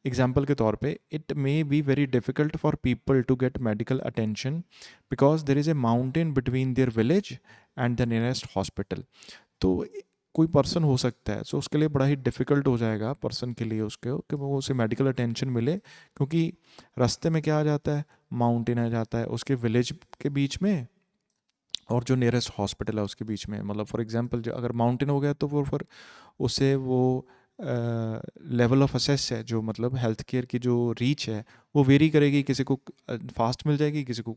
Example के तौर पे it may be very difficult for people to get medical attention because there is a mountain between their village and the nearest hospital. तो कोई person हो सकता है, सो उसके लिए बड़ा ही डिफ़िकल्ट हो जाएगा पर्सन के लिए उसके कि वो उसे मेडिकल अटेंशन मिले, क्योंकि रास्ते में क्या आ जाता है, माउंटेन आ जाता है उसके विलेज के बीच में और जो नियरेस्ट हॉस्पिटल है उसके बीच में। मतलब फॉर एग्जांपल जो अगर माउंटेन हो गया तो वो फिर उसे वो लेवल ऑफ असेस है, जो मतलब हेल्थ केयर की जो रीच है वो वेरी करेगी। किसी को फास्ट मिल जाएगी, किसी को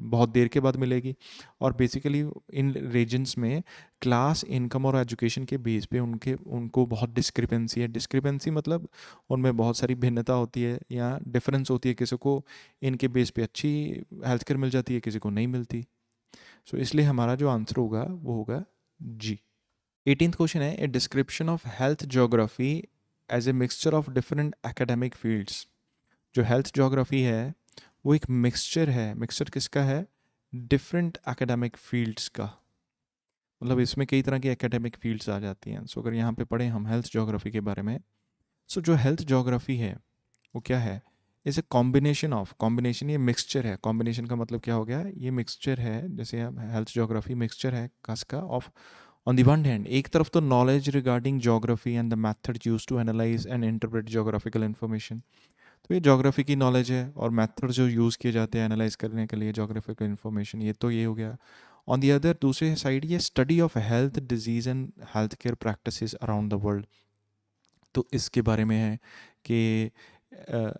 बहुत देर के बाद मिलेगी। और बेसिकली इन रीजन्स में क्लास, इनकम और एजुकेशन के बेस पे उनको बहुत डिस्क्रिपेंसी है। डिस्क्रिपेंसी मतलब उनमें बहुत सारी भिन्नता होती है या डिफरेंस होती है। किसी को इनके बेस पे अच्छी हेल्थ केयर मिल जाती है, किसी को नहीं मिलती। सो इसलिए हमारा जो आंसर होगा वो होगा जी। 18th क्वेश्चन है a description of health geography as a mixture of different academic fields. जो हेल्थ ज्योग्राफी है वो एक मिक्सचर है। मिक्सचर किसका है? डिफरेंट एकेडमिक फील्ड्स का। मतलब इसमें कई तरह की एकेडमिक फील्ड्स आ जाती हैं। सो अगर यहाँ पे पढ़ें हम हेल्थ ज्योग्राफी के बारे में, सो जो हेल्थ ज्योग्राफी है वो क्या है, is a combination of, combination ये मिक्सचर है, कॉम्बिनेशन का मतलब क्या हो गया, ये मिक्सचर है, जैसे हेल्थ ज्योग्राफी मिक्सचर है कसका of, on the one hand एक तरफ तो knowledge regarding geography and the method use to analyse and interpret geographical information, तो ये ज्योग्राफी की नॉलेज है और मेथड जो यूज़ किए जाते हैं एनालाइज करने के लिए ज्योग्राफिकल इन्फॉर्मेशन, ये तो ये हो गया। ऑन दी अदर दूसरे साइड ये study of health disease and health care practices around the world, तो इसके बारे में है कि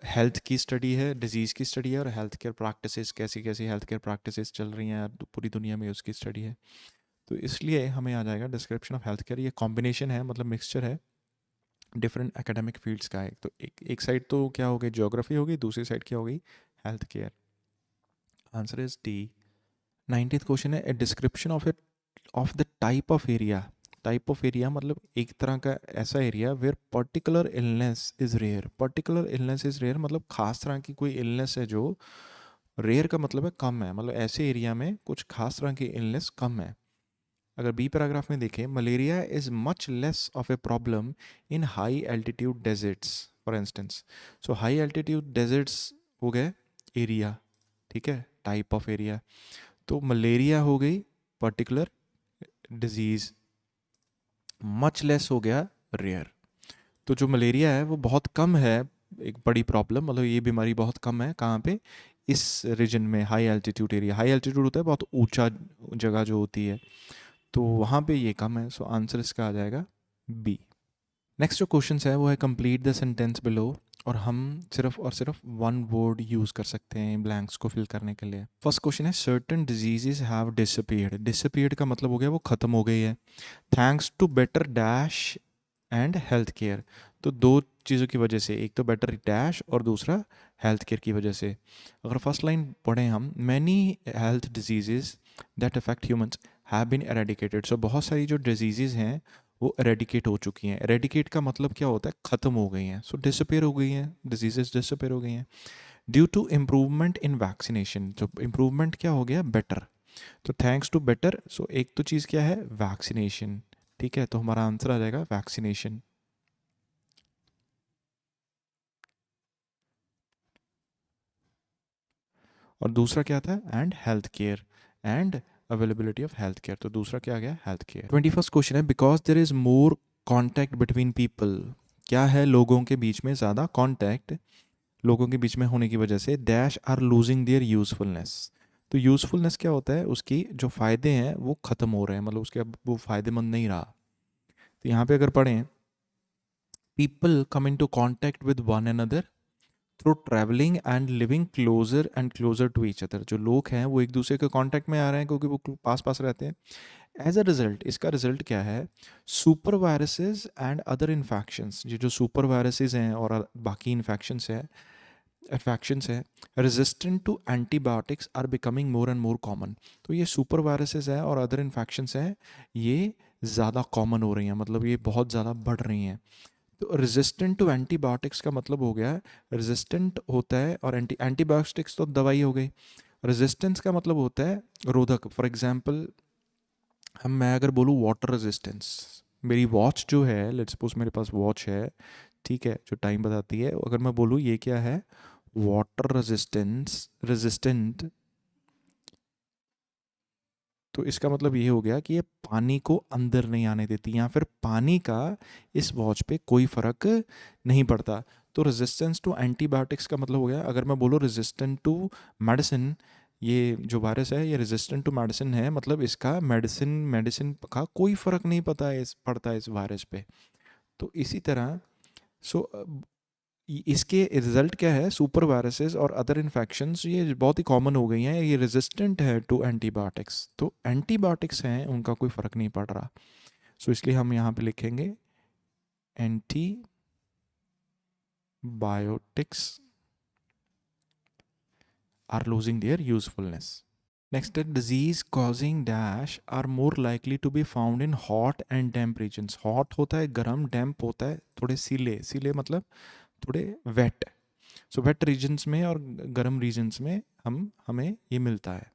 हेल्थ की स्टडी है, डिजीज़ की स्टडी है, और हेल्थ केयर प्रैक्टिसेस कैसी कैसी हेल्थ केयर प्रैक्टिसेस चल रही हैं पूरी दुनिया में, उसकी स्टडी है। तो इसलिए हमें आ जाएगा डिस्क्रिप्शन ऑफ हेल्थ केयर, ये कॉम्बिनेशन है, मतलब मिक्सचर है डिफरेंट एकेडमिक फील्ड्स का है। तो एक साइड तो क्या हो गई, ज्योग्राफी हो गई, दूसरी साइड क्या हो गई, health care. Answer is D. 19th question है, a description of the type of area, type of area मतलब एक तरह का ऐसा area where particular illness is rare, particular illness is rare मतलब खास तरह की कोई इलनेस है जो, रेयर का मतलब है कम है, मतलब ऐसे एरिया में कुछ खास तरह की इलनेस कम है। अगर बी पैराग्राफ में देखें, malaria is much less of a problem in high altitude deserts for instance, so high altitude deserts हो गए एरिया, ठीक है, टाइप ऑफ एरिया। तो मलेरिया हो गई पर्टिकुलर डिजीज़, मच लेस हो गया रेयर। तो जो मलेरिया है वो बहुत कम है, एक बड़ी प्रॉब्लम, मतलब ये बीमारी बहुत कम है कहाँ पे, इस रीजन में, high altitude area, high altitude होता है बहुत ऊंचा जगह जो होती है, तो वहाँ पे ये कम है। सो आंसर इसका आ जाएगा बी। नेक्स्ट जो क्वेश्चन है वो है कंप्लीट द सेंटेंस बिलो, और हम सिर्फ और सिर्फ वन वर्ड यूज़ कर सकते हैं ब्लैंक्स को फिल करने के लिए। फर्स्ट क्वेश्चन है, certain diseases have disappeared, disappeared का मतलब हो गया वो ख़त्म हो गई है, thanks to better dash and health care, तो दो चीज़ों की वजह से, एक तो बेटर डैश और दूसरा हेल्थ केयर की वजह से। अगर फर्स्ट लाइन पढ़ें हम, many health diseases that affect humans have been eradicated, so बहुत सारी जो डिजीजेज हैं वो एरेडिकेट हो चुकी हैं। एरेडिकेट का मतलब क्या होता है, ख़त्म हो गई हैं, सो डिसअपेयर हो गई हैं, डिजीजेज डिसअपेयर हो गई हैं due to improvement in vaccination, तो इम्प्रूवमेंट क्या हो गया, बेटर, तो थैंक्स टू बेटर, सो एक तो चीज़ क्या है, वैक्सीनेशन, ठीक है, तो हमारा आंसर आ जाएगा वैक्सीनेशन। और दूसरा क्या था, and health care, and availability of health care, तो दूसरा क्या आ गया, हेल्थ केयर। 21st क्वेश्चन है, because there is more contact between people, क्या है लोगों के बीच में ज़्यादा कॉन्टैक्ट, लोगों के बीच में होने की वजह से dash are losing their usefulness, तो यूजफुलनेस क्या होता है, उसकी जो फ़ायदे हैं वो ख़त्म हो रहे हैं, मतलब उसके अब वो फ़ायदेमंद नहीं रहा। तो यहाँ पे अगर पढ़ें, people come into contact with one another through travelling and living closer and closer to each other, जो लोग हैं वो एक दूसरे के कांटेक्ट में आ रहे हैं क्योंकि वो पास पास रहते हैं। एज अ रिजल्ट, इसका रिजल्ट क्या है, super viruses and other infections, ये जो सुपर वायरसेस हैं और बाकी इन्फेक्शंस है, resistant to antibiotics are becoming more and more common, तो ये सुपर वायरसेस है और अदर इन्फेक्शंस हैं, ये ज़्यादा कॉमन हो रही हैं, मतलब ये बहुत ज़्यादा बढ़ रही हैं। तो रेजिस्टेंट टू एंटीबायोटिक्स का मतलब हो गया, रेजिस्टेंट होता है, और एंटीबायोटिक्स तो दवाई हो गई, रेजिस्टेंस का मतलब होता है रोधक। फॉर एग्जांपल, मैं अगर बोलूँ वाटर रेजिस्टेंस, मेरी वॉच जो है, लेट्स सपोज मेरे पास वॉच है, ठीक है, जो टाइम बताती है, अगर मैं बोलूँ ये क्या है, वाटर रेजिस्टेंट, तो इसका मतलब ये हो गया कि ये पानी को अंदर नहीं आने देती, या फिर पानी का इस वॉच पे कोई फ़र्क नहीं पड़ता। तो रेजिस्टेंस टू एंटीबायोटिक्स का मतलब हो गया, अगर मैं बोलूँ रेजिस्टेंट टू मेडिसिन, ये जो वायरस है ये रेजिस्टेंट टू मेडिसिन है, मतलब इसका मेडिसिन मेडिसिन का कोई फ़र्क नहीं पड़ता है इस वायरस पे। तो इसी तरह, सो इसके रिजल्ट क्या है, सुपर वायरसेस और अदर इन्फेक्शंस ये बहुत ही कॉमन हो गई हैं, ये रेजिस्टेंट है टू एंटीबायोटिक्स, तो एंटीबायोटिक्स हैं उनका कोई फ़र्क नहीं पड़ रहा। सो इसलिए हम यहाँ पे लिखेंगे antibiotics are losing their usefulness. Next है, disease causing dash are more likely to be found in hot and damp regions, hot होता है गर्म, डैम्प होता है थोड़े सीले, सीले मतलब थोड़े वेट, सो वेट रीजन्स में और गर्म रीजन्स में हमें ये मिलता है।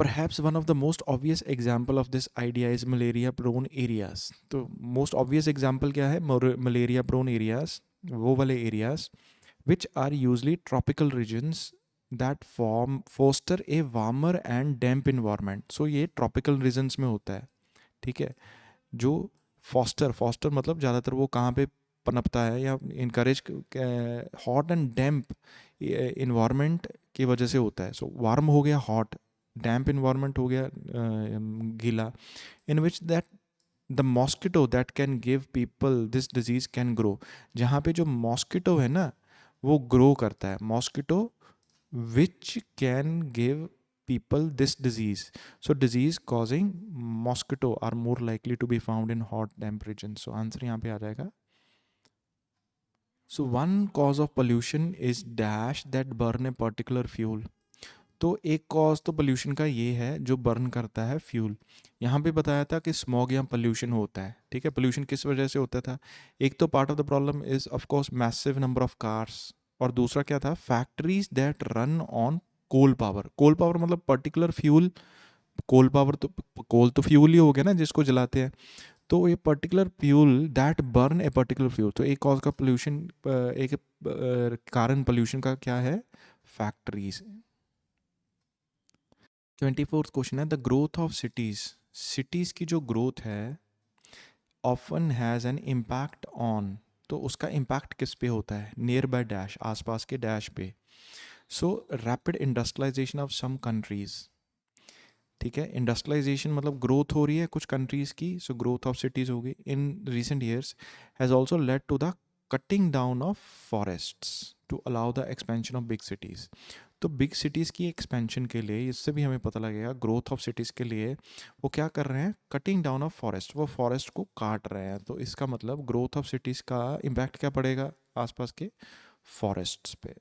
Perhaps one of the most obvious example of this idea is malaria prone areas. तो most obvious example क्या है? Malaria prone areas, वो वाले areas which are usually tropical regions that foster a warmer and damp environment. So ये tropical regions में होता है, ठीक है? जो फॉस्टर मतलब ज़्यादातर वो कहाँ पे पनपता है या encourage hot and damp environment की वजह से होता है. सो वार्म हो गया हॉट, डैम्प इन्वायरमेंट हो गया गीला, in which that the mosquito that can give people this disease can grow. जहाँ पे जो मॉस्किटो है ना वो ग्रो करता है, mosquito which can give people this disease. So disease causing mosquito are more likely to be found in hot temperatures. So answer यहाँ पे आ जाएगा. So one cause of pollution is dash that burn a particular fuel. तो एक cause तो pollution का ये है जो बर्न करता है फ्यूल. यहाँ पे बताया था कि स्मॉग या पोल्यूशन होता है, ठीक है. पोल्यूशन किस वजह से होता था? एक तो part of the problem is of course massive number of cars, और दूसरा क्या था? Factories that run on coal power. Coal power मतलब पर्टिकुलर फ्यूल. कोल पावर तो कोल तो फ्यूल ही हो गया ना जिसको जलाते हैं. तो ये particular fuel that burn a particular fuel. तो एक कॉज का पोल्यूशन, एक कारण पोल्यूशन का क्या है? फैक्ट्रीज. 24th क्वेश्चन है, the growth of cities. Cities की जो ग्रोथ है often has an impact on. तो उसका इम्पैक्ट किस पे होता है? नियर बाय डैश, आसपास के डैश पे. So rapid industrialisation of some countries, ठीक है. इंडस्ट्रियलाइजेशन मतलब ग्रोथ हो रही है कुछ कंट्रीज़ की, सो ग्रोथ ऑफ सिटीज़ होगी. In recent years has also led to the cutting down of forests to allow the expansion of big cities. तो बिग सिटीज़ की एक्सपेंशन के लिए, इससे भी हमें पता लगेगा ग्रोथ ऑफ सिटीज़ के लिए वो क्या कर रहे हैं? कटिंग डाउन ऑफ फॉरेस्ट, वो फॉरेस्ट को काट रहे हैं. तो इसका मतलब ग्रोथ ऑफ सिटीज़ का इम्पैक्ट क्या पड़ेगा? आसपास के फॉरेस्ट्स पे.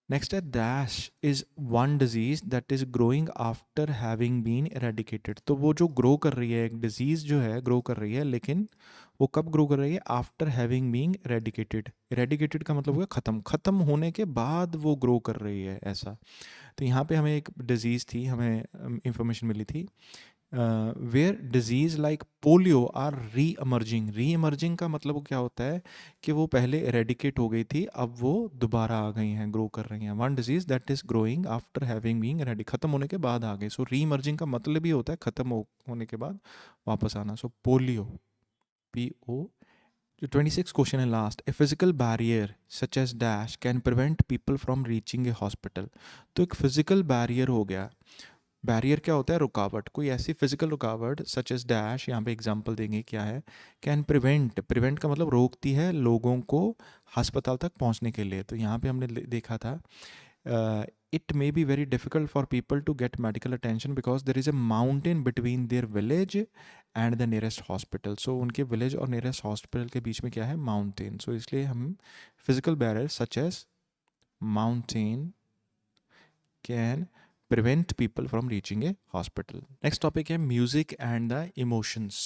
नेक्स्ट है, dash is one disease that is growing after having been eradicated. तो वो जो ग्रो कर रही है, एक डिजीज़ जो है ग्रो कर रही है, लेकिन वो कब ग्रो कर रही है? After having been eradicated. Eradicated का मतलब हुआ ख़त्म, ख़त्म होने के बाद वो ग्रो कर रही है, ऐसा. तो यहाँ पे हमें एक डिजीज़ थी, हमें इंफॉर्मेशन मिली थी, where disease like polio are re emerging. Re emerging का मतलब वो क्या होता है? कि वो पहले एरेडिकेट हो गई थी, अब वो दोबारा आ गई हैं, ग्रो कर रही हैं. One disease that is growing after having being eradicate, ख़त्म होने के बाद आ गई. सो री एमर्जिंग का मतलब ही होता है ख़त्म होने के बाद वापस आना. So polio, PO. जो 26 क्वेश्चन है last, a physical barrier such as dash can prevent people from reaching a hospital. तो एक फिजिकल बैरियर हो गया. बैरियर क्या होता है? रुकावट. कोई ऐसी फिजिकल रुकावट सच एज डैश, यहाँ पे एग्जांपल देंगे क्या है? Can prevent. प्रिवेंट का मतलब रोकती है लोगों को अस्पताल तक पहुँचने के लिए. तो यहाँ पे हमने देखा था, it may be very difficult for people to get medical attention because there is a mountain between their village and the nearest hospital. So उनके village और nearest hospital के बीच में क्या है? mountain. So इसलिए हम physical barriers such as mountain can prevent people from reaching a hospital. Next topic है music and the emotions.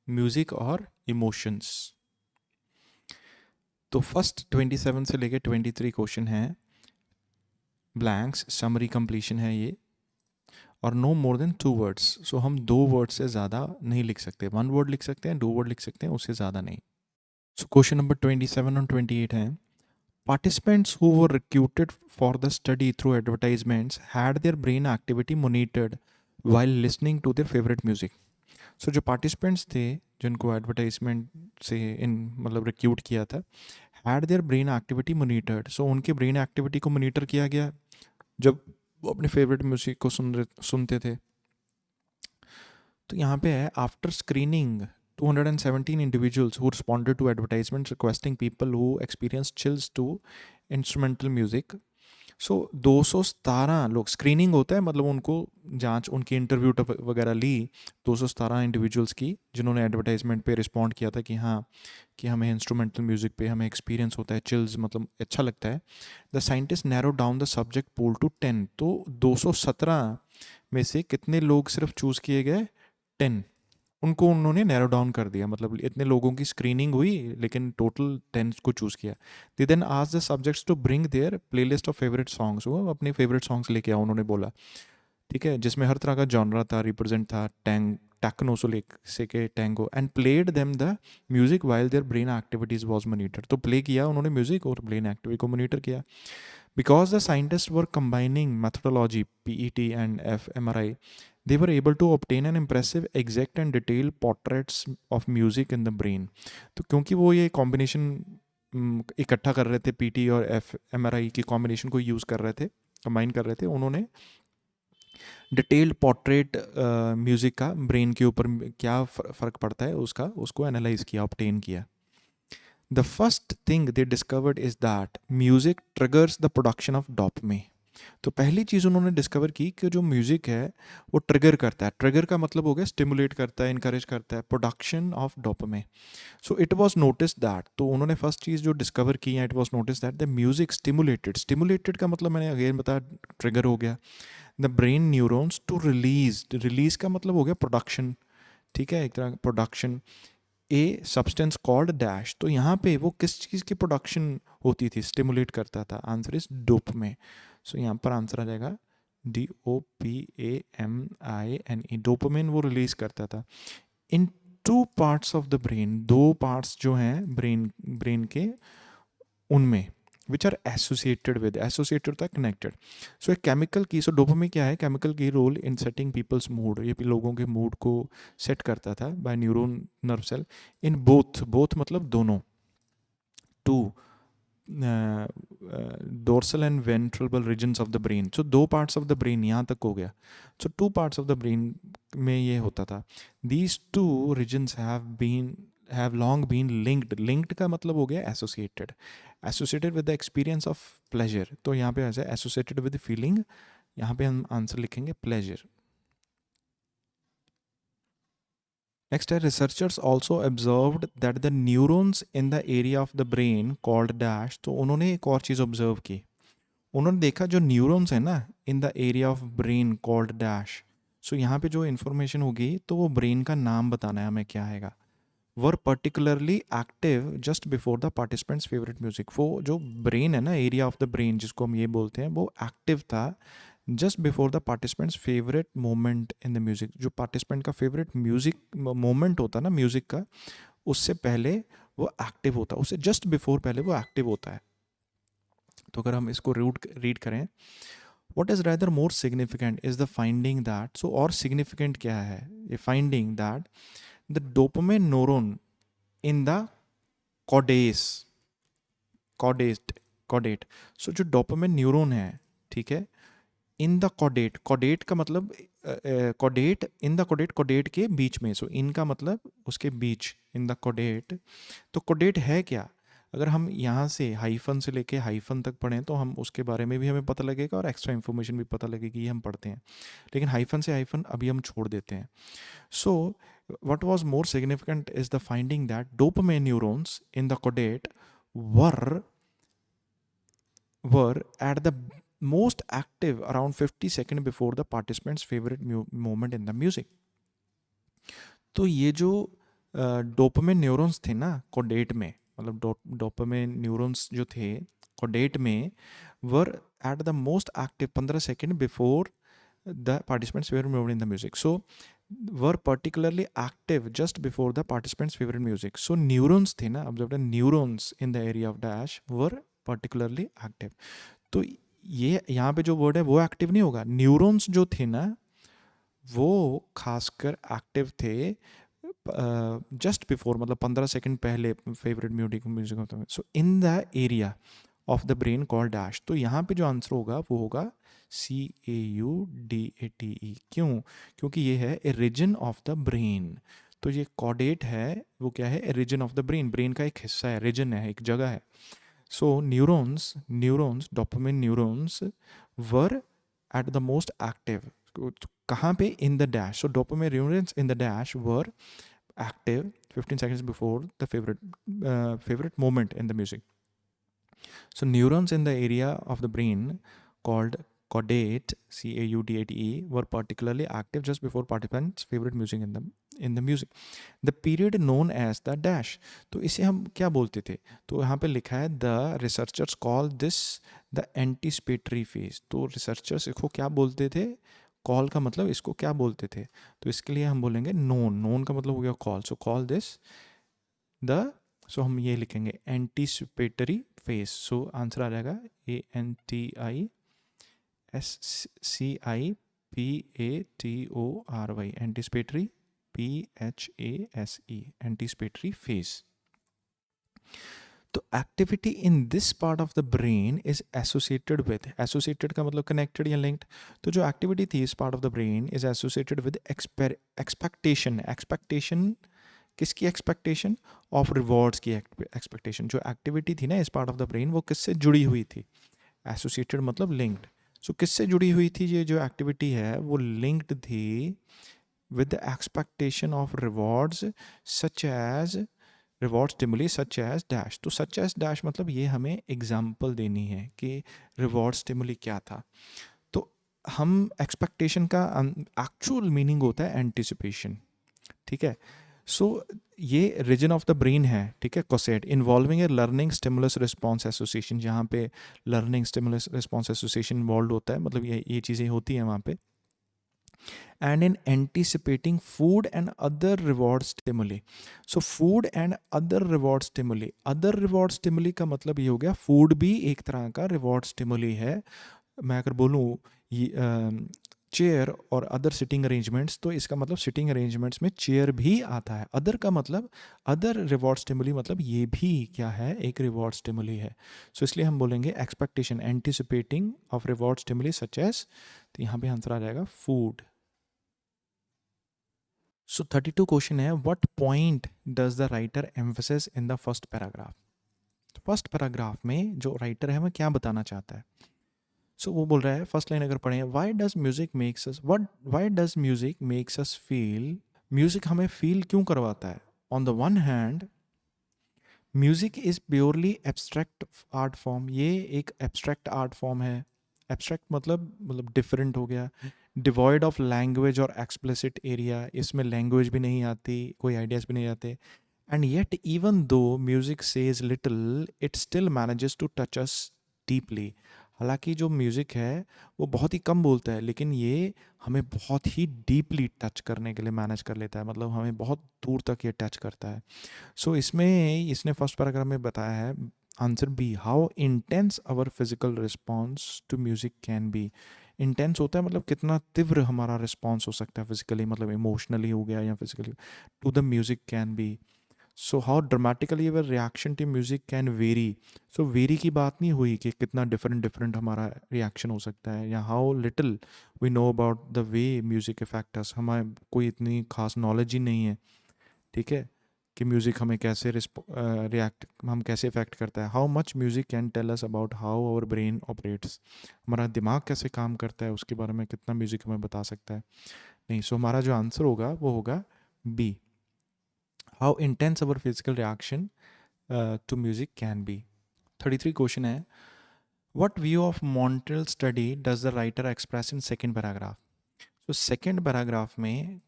Music और emotions. तो फर्स्ट 27 से लेके 23 क्वेश्चन है ब्लैंक्स, समरी कंप्लीशन है ये, और नो मोर देन 2 वर्ड्स. सो हम 2 वर्ड से ज़्यादा नहीं लिख सकते. 1 वर्ड लिख सकते हैं, 2 वर्ड लिख सकते हैं, उससे ज़्यादा नहीं. सो क्वेश्चन नंबर 27 और 28 है, participants who were recruited for the study through advertisements had their brain activity monitored while listening to their favourite music. So जो पार्टिसिपेंट्स थे जिनको एडवर्टाइजमेंट से मतलब रिक्रूट किया था, had their brain activity monitored. So उनके ब्रेन एक्टिविटी को monitor किया गया जब वो अपने फेवरेट म्यूजिक को सुनते थे. तो यहाँ पे है, after screening 217 individuals who responded to advertisements requesting people who experience chills to instrumental music. सो 217 लोग, स्क्रीनिंग होता है मतलब उनको जांच, उनकी इंटरव्यू वगैरह ली 217 इंडिविजुअल्स की जिन्होंने एडवर्टाइजमेंट पे रिस्पॉन्ड किया था कि हाँ कि हमें इंस्ट्रूमेंटल म्यूज़िक पे हमें एक्सपीरियंस होता है, चिल्स मतलब अच्छा लगता है. The scientist narrow down the subject pool to 10. तो 217 में से कितने लोग सिर्फ चूज़ किए गए? 10. उनको उन्होंने नैरो डाउन कर दिया, मतलब इतने लोगों की स्क्रीनिंग हुई लेकिन टोटल 10 को चूज़ किया. They then asked the subjects to bring their playlist of favourite songs. वो अपने फेवरेट सॉन्ग्स लेके आओ, उन्होंने बोला. ठीक है, जिसमें हर तरह का जॉनरा था, रिप्रेजेंट था, टेक्नो से के tango, and played them the music while their brain activities was monitor. तो प्ले किया उन्होंने म्यूजिक और ब्रेन एक्टिविटी को मॉनिटर किया। Because the scientist were combining methodology PET and fMRI, they were able to obtain an impressive exact and detailed portraits of music in the brain। तो क्योंकि वो ये कॉम्बिनेशन इकट्ठा कर रहे थे, पीटी और एफ एम आर आई की कॉम्बिनेशन को यूज़ कर रहे थे, कंबाइन कर रहे थे, उन्होंने डिटेल्ड पोर्ट्रेट म्यूज़िक का ब्रेन के ऊपर क्या फ़र्क पड़ता है उसका, उसको एनालाइज किया, ऑब्टेन किया। The first thing they discovered is that music triggers the production of dopamine. तो पहली चीज़ उन्होंने डिस्कवर की कि जो म्यूज़िक है वो ट्रिगर करता है। ट्रिगर का मतलब हो गया स्टिमुलेट करता है, इनकरेज करता है production of dopamine. So it was notice that, तो उन्होंने फर्स्ट चीज़ जो डिस्कवर की है, it was notice that the music stimulated, stimulated का मतलब मैंने अगेन बताया ट्रिगर हो गया the brain neurons to release, release का मतलब हो गया प्रोडक्शन, ठीक है, एक तरह production a substance called dash. तो यहाँ पे वो किस चीज़ की प्रोडक्शन होती थी, स्टिमुलेट करता था, आंसर इज डोपामाइन। सो यहाँ पर आंसर आ जाएगा DOPAMINE, डोपामाइन वो रिलीज करता था। In two parts of the brain, दो पार्ट्स जो हैं ब्रेन के उनमें, which are associated with, associated होता है कनेक्टेड। सो एक केमिकल की, सो डोपामाइन क्या है, chemical key role in setting people's mood, ये भी लोगों के मूड को सेट करता था by neuron nerve cell in both, both मतलब दोनों, two dorsal and ventral regions of the brain. So दो पार्ट्स ऑफ द ब्रेन यहाँ तक हो गया। So two parts of the brain में ये होता था। These two regions have long been linked, linked का मतलब हो गया associated, associated with the experience of pleasure. तो यहाँ पे ऐसे एसोसिएटेड विद फीलिंग, यहाँ पे हम आंसर लिखेंगे प्लेजर। नेक्स्ट है researchers also observed that the neurons in the area of the brain called dash. तो उन्होंने एक और चीज़ ऑब्जर्व की, उन्होंने देखा जो न्यूरॉन्स है ना in the area of brain called dash. So यहाँ पे जो इन्फॉर्मेशन होगी तो वो ब्रेन का नाम बताना है हमें क्या आएगा। Were particularly active just before the participants favourite music. वो जो ब्रेन है ना, एरिया ऑफ द ब्रेन जिसको हम ये बोलते हैं, वो एक्टिव था just before the participants favourite moment in the music. जो पार्टिसिपेंट का फेवरेट म्यूजिक मोमेंट होता है ना म्यूजिक का, उससे पहले वो एक्टिव होता है, उससे जस्ट बिफोर पहले वो एक्टिव होता है। तो अगर हम इसको रीड करें, what is rather more significant is the finding that, so और significant क्या है ये finding that the dopamine neuron in the caudate, caudate, so जो dopamine neuron है, ठीक है, इन द कॉडेट, कॉडेट का मतलब cadet, in the cadet, cadet के बीच में, सो इन का मतलब उसके बीच, इन द कॉडेट। तो कॉडेट है क्या, अगर हम यहाँ से हाइफन से लेके हाइफन तक पढ़ें तो हम उसके बारे में भी हमें पता लगेगा और एक्स्ट्रा इन्फॉर्मेशन भी पता लगेगी, ये हम पढ़ते हैं, लेकिन हाइफन से हाइफन अभी हम छोड़ देते हैं। सो what was more significant is the finding that dopamine neurons in the caudate were at the most active around 50 seconds before the participant's favorite moment in the music। तो ये जो डोपामाइन न्यूरॉन्स थे ना कोडेट में, मतलब dopamine neurons जो थे caudate में, were at the most active 15 second before the participants favourite moment in the music. So were particularly active just before the participants favourite music. So neurons थे ना, observe the neurons in the area of dash were particularly active. तो ये यहाँ पे जो word है वो active नहीं होगा, न्यूरॉन्स जो थे ना वो खासकर एक्टिव थे जस्ट बिफोर, मतलब 15 सेकंड पहले फेवरेट म्यूजिक होता है। So in the area of the brain called dash. तो यहाँ पे जो आंसर होगा वो होगा CAUDATE। क्यों, क्योंकि ये है a region of the brain. तो ये कॉडेट है वो क्या है, a region of the brain, brain का एक हिस्सा है, रीजन है, एक जगह है। So neurons, dopamine neurons were at the most active. कहाँ पे, in the dash. So dopamine neurons in the dash were active 15 seconds before the favorite moment in the music. So neurons in the area of the brain called caudate, CAUDATE, were particularly active just before participants' favorite music in the music. The period known as the dash. तो इसे हम क्या बोलते थे, तो यहाँ पे लिखा है the researchers call this the anticipatory phase। तो researchers इसको क्या बोलते थे, कॉल का मतलब इसको क्या बोलते थे, तो इसके लिए हम बोलेंगे नोन, नोन का मतलब हो गया call, so call this the, so हम ये लिखेंगे एंटीसिपेटरी फेज, सो आंसर आ जाएगा ANTISCIPATORY, anticipatory, PHASE, anticipatory phase. तो activity in this part of the brain is associated with, associated का मतलब कनेक्टेड या लिंक्ड, तो जो एक्टिविटी थी इस part of the brain is associated with expectation, expectation किसकी एक्सपेक्टेशन, ऑफ रिवॉर्ड्स की एक्सपेक्टेशन। जो एक्टिविटी थी ना इस पार्ट ऑफ द ब्रेन वो किससे जुड़ी हुई थी, एसोसिएटेड मतलब लिंक्ड, सो किससे जुड़ी हुई थी ये जो एक्टिविटी है, वो लिंक्ड थी with the expectation of rewards such as, reward stimuli such as dash, तो सच एज डैश मतलब ये हमें एग्जाम्पल देनी है कि रिवॉर्ड स्टिमुली क्या था। तो हम एक्सपेक्टेशन का एक्चुअल मीनिंग होता है एंटिसिपेशन, ठीक है। सो ये रीजन ऑफ द ब्रेन है, ठीक है, कोसेट, इन्वॉल्विंग ए लर्निंग स्टिमुलस रिस्पॉन्स एसोसिएशन, जहाँ पे learning stimulus response association involve होता है, मतलब ये चीज़ें होती हैं वहाँ पे, and in anticipating food and other reward stimuli, so food and other reward stimuli, other reward stimuli का मतलब ये हो गया food भी एक तरह का reward stimuli है। मैं अगर बोलूँ चेयर और अदर सिटिंग अरेंजमेंट्स, तो इसका मतलब सिटिंग अरेंजमेंट्स में चेयर भी आता है, अदर का मतलब अदर रिवॉर्ड स्टिमुली, मतलब ये भी क्या है, एक रिवॉर्ड स्टिमुली है। सो इसलिए हम बोलेंगे expectation, anticipating of reward stimuli such as, तो यहाँ पे आंसर आ जाएगा फूड। सो 32 क्वेश्चन है, what point does the writer emphasis in the first paragraph, तो फर्स्ट पैराग्राफ में जो राइटर है वह क्या बताना चाहता है। सो वो बोल रहा है, फर्स्ट लाइन अगर पढ़ें, why does music makes us, what why does music makes us feel, music हमें फील क्यों करवाता है। On the one hand music is purely abstract art form, ये एक एब्स्ट्रैक्ट आर्ट फॉर्म है, एब्स्ट्रैक्ट मतलब डिफरेंट हो गया, डिवॉइड ऑफ लैंग्वेज और एक्सप्लिसिट एरिया, इसमें लैंग्वेज भी नहीं आती, कोई आइडियाज़ भी नहीं आते, and yet even though music says little it still manages to touch us deeply, हालांकि जो म्यूज़िक है वो बहुत ही कम बोलता है, लेकिन ये हमें बहुत ही डीपली टच करने के लिए मैनेज कर लेता है, मतलब हमें बहुत दूर तक ये टच करता है। सो इसमें इसने फर्स्ट पैराग्राफ में बताया है, answer B, how intense our physical response to music can be, intense होता है मतलब कितना तीव्र हमारा रिस्पॉन्स हो सकता है फिजिकली, मतलब इमोशनली हो गया या physically, to the music can be, so how dramatically our reaction to music can vary, so vary की बात नहीं हुई कि कितना डिफरेंट डिफरेंट हमारा रिएक्शन हो सकता है, या how little we know about the way music effect us, हमें कोई इतनी खास नॉलेज ही नहीं है, ठीक है, कि म्यूज़िक हमें कैसे रिएक्ट, हम कैसे इफेक्ट करता है। How much music can tell us about how our brain operates, हमारा दिमाग कैसे काम करता है उसके बारे में कितना म्यूज़िक हमें बता सकता है। नहीं, सो हमारा जो आंसर होगा वो होगा B, how intense our physical reaction to music can be. 33 question है, what view of Montreal study does the writer express in second paragraph, तो सेकेंड पैराग्राफ में,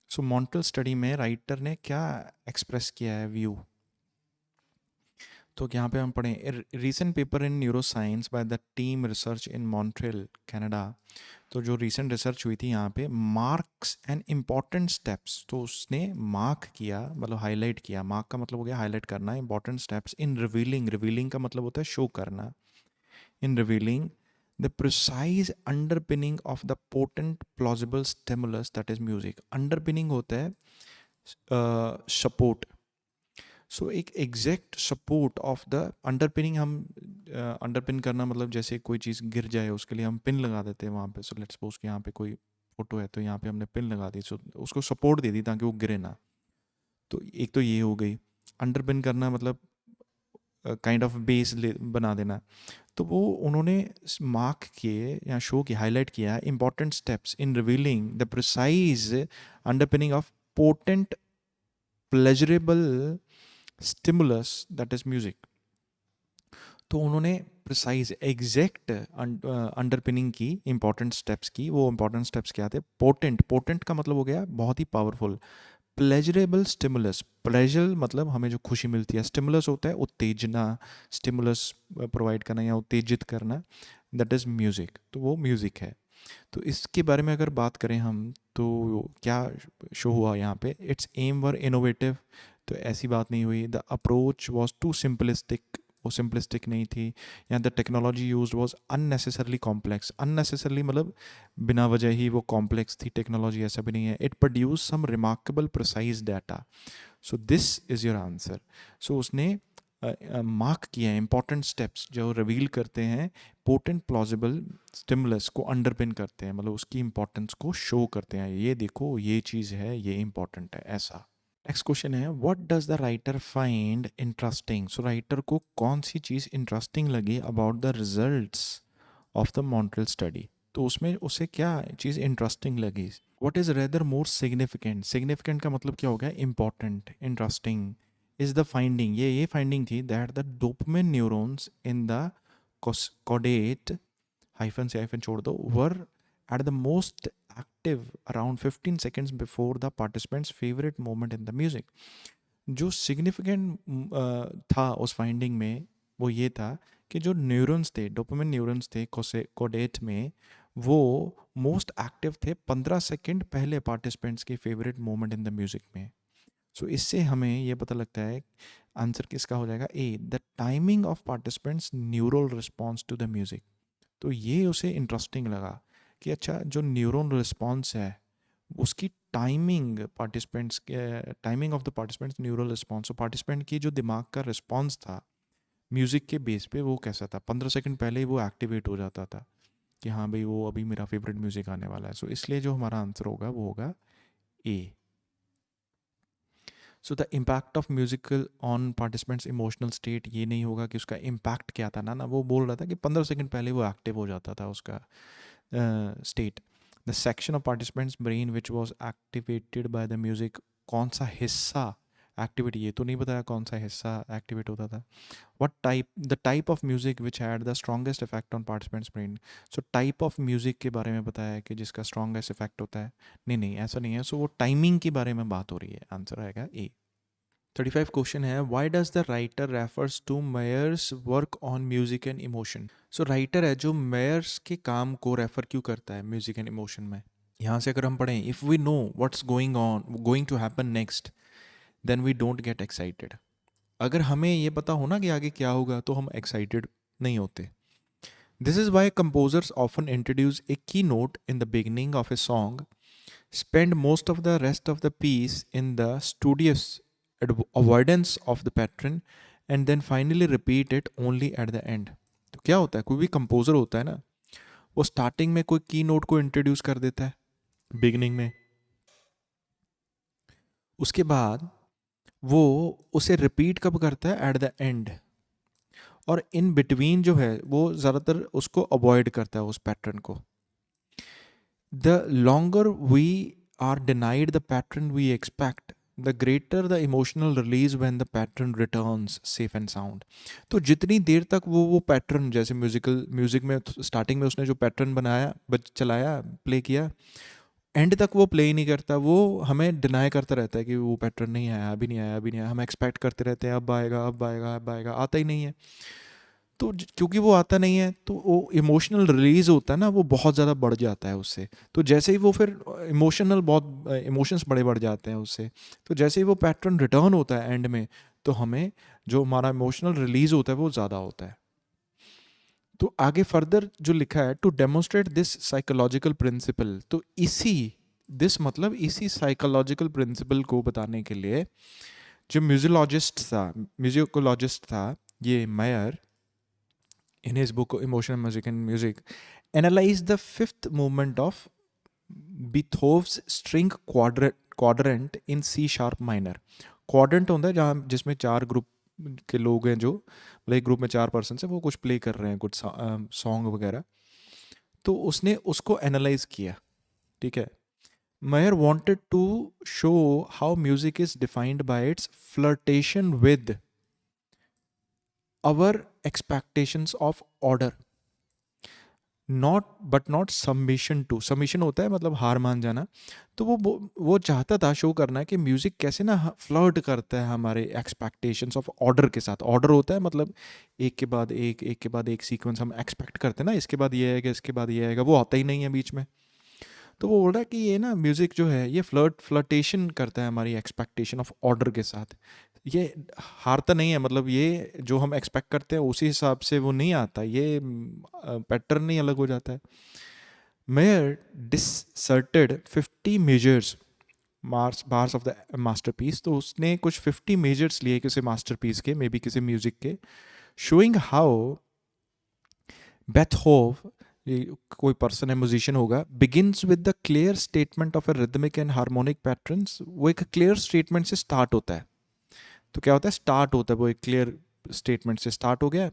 सो मॉन्ट्रियल स्टडी में राइटर ने क्या एक्सप्रेस किया है व्यू, तो यहाँ पे हम पढ़ें, recent paper in neuro science by the team research in Montreal Canada, तो जो रीसेंट रिसर्च हुई थी यहाँ पे, मार्क्स एंड इम्पॉर्टेंट स्टेप्स, तो उसने मार्क किया मतलब हाईलाइट किया, मार्क का मतलब हो गया हाईलाइट करना, important steps in revealing, revealing का मतलब होता है शो करना, in revealing the precise underpinning of the potent plausible stimulus that is music, underpinning होता है सपोर्ट, सो एक exact support of the underpinning, हम अंडरपिन करना मतलब जैसे कोई चीज़ गिर जाए उसके लिए हम पिन लगा देते हैं वहाँ पे, सो लेट्स सपोज कि यहाँ पे कोई फोटो है तो यहाँ पे हमने पिन लगा दी, सो उसको सपोर्ट दे दी ताकि वो गिरे ना, तो एक तो ये हो गई अंडरपिन करना, मतलब काइंड ऑफ बेस बना देना, तो वो उन्होंने मार्क किए या शो की हाईलाइट किया important steps in revealing the precise underpinning of potent pleasurable stimulus that is music, तो उन्होंने प्रिसाइज एग्जैक्ट अंडरपिनिंग की इंपॉर्टेंट स्टेप्स की, वो इंपॉर्टेंट स्टेप्स क्या थे, पोटेंट, पोटेंट का मतलब हो गया बहुत ही पावरफुल, प्लेजरेबल स्टिमुलस, प्लेजर मतलब हमें जो खुशी मिलती है, स्टिमुलस होता है उत्तेजना, स्टिमुलस प्रोवाइड करना या उत्तेजित करना, दैट इज म्यूजिक, तो वो म्यूजिक है। तो इसके बारे में अगर बात करें हम, तो क्या शो हुआ यहाँ पे, इट्स एम वर इनोवेटिव, तो ऐसी बात नहीं हुई। The approach was too simplistic, वो सिंपलिस्टिक नहीं थी। या the technology used was unnecessarily complex, unnecessarily मतलब बिना वजह ही वो कॉम्प्लेक्स थी टेक्नोलॉजी, ऐसा भी नहीं है। It produce some remarkable precise data, so this is your answer. So उसने मार्क किया है इंपॉर्टेंट स्टेप्स जो रिवील करते हैं पोटेंट प्लॉजिबल स्टिमुलस को, अंडरपिन करते हैं, मतलब उसकी इंपॉर्टेंस को शो करते हैं, ये देखो ये चीज़ है, ये इंपॉर्टेंट है, ऐसा। नेक्स्ट क्वेश्चन है, what does the writer find interesting, so writer को कौन सी चीज़ इंटरेस्टिंग लगी about the results of the Montreal study, तो उसमें उसे क्या चीज़ इंटरेस्टिंग लगी। What is rather more significant, significant का मतलब क्या हो गया, important, interesting is the finding, ये फाइंडिंग थी, that the dopamine neurons in the cadet, hyphen से हाइफन छोड़ दो, were at the most active around 15 seconds before the participants favourite moment in the music. जो सिग्निफिकेंट था उस finding में वो ये था कि जो न्यूरॉन्स थे, डोपामिन न्यूरॉन्स थे कोडेट में, वो मोस्ट एक्टिव थे 15 सेकंड पहले पार्टिसिपेंट्स के favourite moment in the music में। सो इससे हमें ये पता लगता है आंसर किसका हो जाएगा, A, the timing of participants neural response to the music. तो ये उसे इंटरेस्टिंग लगा कि अच्छा जो न्यूरल रिस्पॉन्स है उसकी टाइमिंग, पार्टिसिपेंट्स के timing of the participants neural response, participant की जो दिमाग का रिस्पॉन्स था म्यूज़िक के बेस पे वो कैसा था, 15 सेकंड पहले ही वो एक्टिवेट हो जाता था कि हाँ भाई वो अभी मेरा फेवरेट म्यूज़िक आने वाला है। सो इसलिए जो हमारा आंसर होगा वो होगा A. So the impact of musical on participants emotional state, ये नहीं होगा कि उसका इम्पैक्ट क्या था ना, वो बोल रहा था कि 15 सेकंड पहले वो एक्टिव हो जाता था उसका state. The section of participants brain which was activated by the music, कौन सा हिस्सा एक्टिविटी, ये तो नहीं बताया कौन सा हिस्सा एक्टिवेट होता था। What type, the type of music which had the strongest effect on participants brain, so type of music के बारे में बताया है कि जिसका स्ट्रॉन्गेस्ट इफेक्ट होता है, नहीं नहीं ऐसा नहीं है। सो वो टाइमिंग के बारे में बात हो रही है, आंसर आएगा ए। 35 क्वेश्चन है, why does the writer refers to Meyer's work on music and emotion, so writer है जो मेयर्स के काम को रेफर क्यों करता है म्यूजिक एंड इमोशन में। यहाँ से अगर हम पढ़ें, if we know what's going to happen next, then we don't get excited. अगर हमें ये पता हो ना कि आगे क्या होगा तो हम एक्साइटेड नहीं होते। This is why composers often introduce a key note in the beginning of a song, spend most of the rest of the piece in the studious avoidance of the pattern, and then finally repeat it only at the end। तो क्या होता है, कोई भी composer होता है ना, वो स्टार्टिंग में कोई की नोट को इंट्रोड्यूस कर देता है बिगनिंग में, उसके बाद वो उसे रिपीट कब करता है, एट द एंड, और इन बिटवीन जो है वो ज़्यादातर उसको अवॉइड करता है उस पैटर्न को। The longer we are denied the pattern we expect, the greater the emotional release when the pattern returns safe and sound। तो जितनी देर तक वो पैटर्न, जैसे म्यूजिक में स्टार्टिंग में उसने जो पैटर्न बनाया, चलाया, प्ले किया, एंड तक वो प्ले ही नहीं करता, वो हमें डिनाई करता रहता है कि वो पैटर्न नहीं आया, अभी नहीं आया, अभी नहीं आया, हम एक्सपेक्ट करते रहते हैं अब आएगा, अब आएगा, अब आएगा, आता ही नहीं है। तो क्योंकि वो आता नहीं है तो वो इमोशनल रिलीज होता है ना, वो बहुत ज़्यादा बढ़ जाता है उससे। तो जैसे ही वो फिर बहुत इमोशंस बड़े बढ़ जाते हैं उससे, तो जैसे ही वो पैटर्न रिटर्न होता है एंड में, तो हमें जो हमारा इमोशनल रिलीज होता है वो ज़्यादा होता है। तो आगे फर्दर जो लिखा है, to demonstrate this psychological principle, तो इसी साइकोलॉजिकल प्रिंसिपल को बताने के लिए जो म्यूजिकोलॉजिस्ट था ये mayor, in his book Emotion, Music and Music, analyzed the fifth movement of Beethoven's string quadrant in C sharp minor। Quadrant होता है जहाँ जिसमें 4 ग्रुप के लोग हैं, जो मतलब एक ग्रुप में 4 पर्सन है, वो कुछ प्ले कर रहे हैं, कुछ सॉन्ग वगैरह। तो उसने उसको एनालाइज किया, ठीक है। Mayer wanted to show how music is defined by its flirtation with our expectations of order। Not submission to, submission होता है मतलब हार मान जाना। तो वो चाहता था शो करना है कि म्यूज़िक कैसे ना फ्लर्ट करता है हमारे एक्सपेक्टेशंस ऑफ ऑर्डर के साथ। ऑर्डर होता है मतलब एक के बाद एक के बाद एक सीक्वेंस हम एक्सपेक्ट करते हैं ना, इसके बाद ये आएगा, इसके बाद ये आएगा, वो आता ही नहीं है बीच में। तो वो बोल रहा है कि ये ना म्यूज़िक जो है ये फ्लर्टेशन करता है हमारी एक्सपेक्टेशन ऑफ ऑर्डर के साथ। ये हारता नहीं है, मतलब ये जो हम एक्सपेक्ट करते हैं उसी हिसाब से वो नहीं आता, ये पैटर्न नहीं अलग हो जाता है। Meyer dissected 50 measures bars of the masterpiece. तो उसने कुछ 50 मेजर्स लिए किसी मास्टरपीस के, मे बी किसी म्यूजिक के, शोइंग हाउ बेथहोव, ये कोई पर्सन है, म्यूजिशियन होगा, begins with the clear statement of a rhythmic and harmonic patterns. वो एक क्लियर स्टेटमेंट से स्टार्ट होता है। तो क्या होता है, स्टार्ट होता है वो एक क्लियर स्टेटमेंट से स्टार्ट हो गया,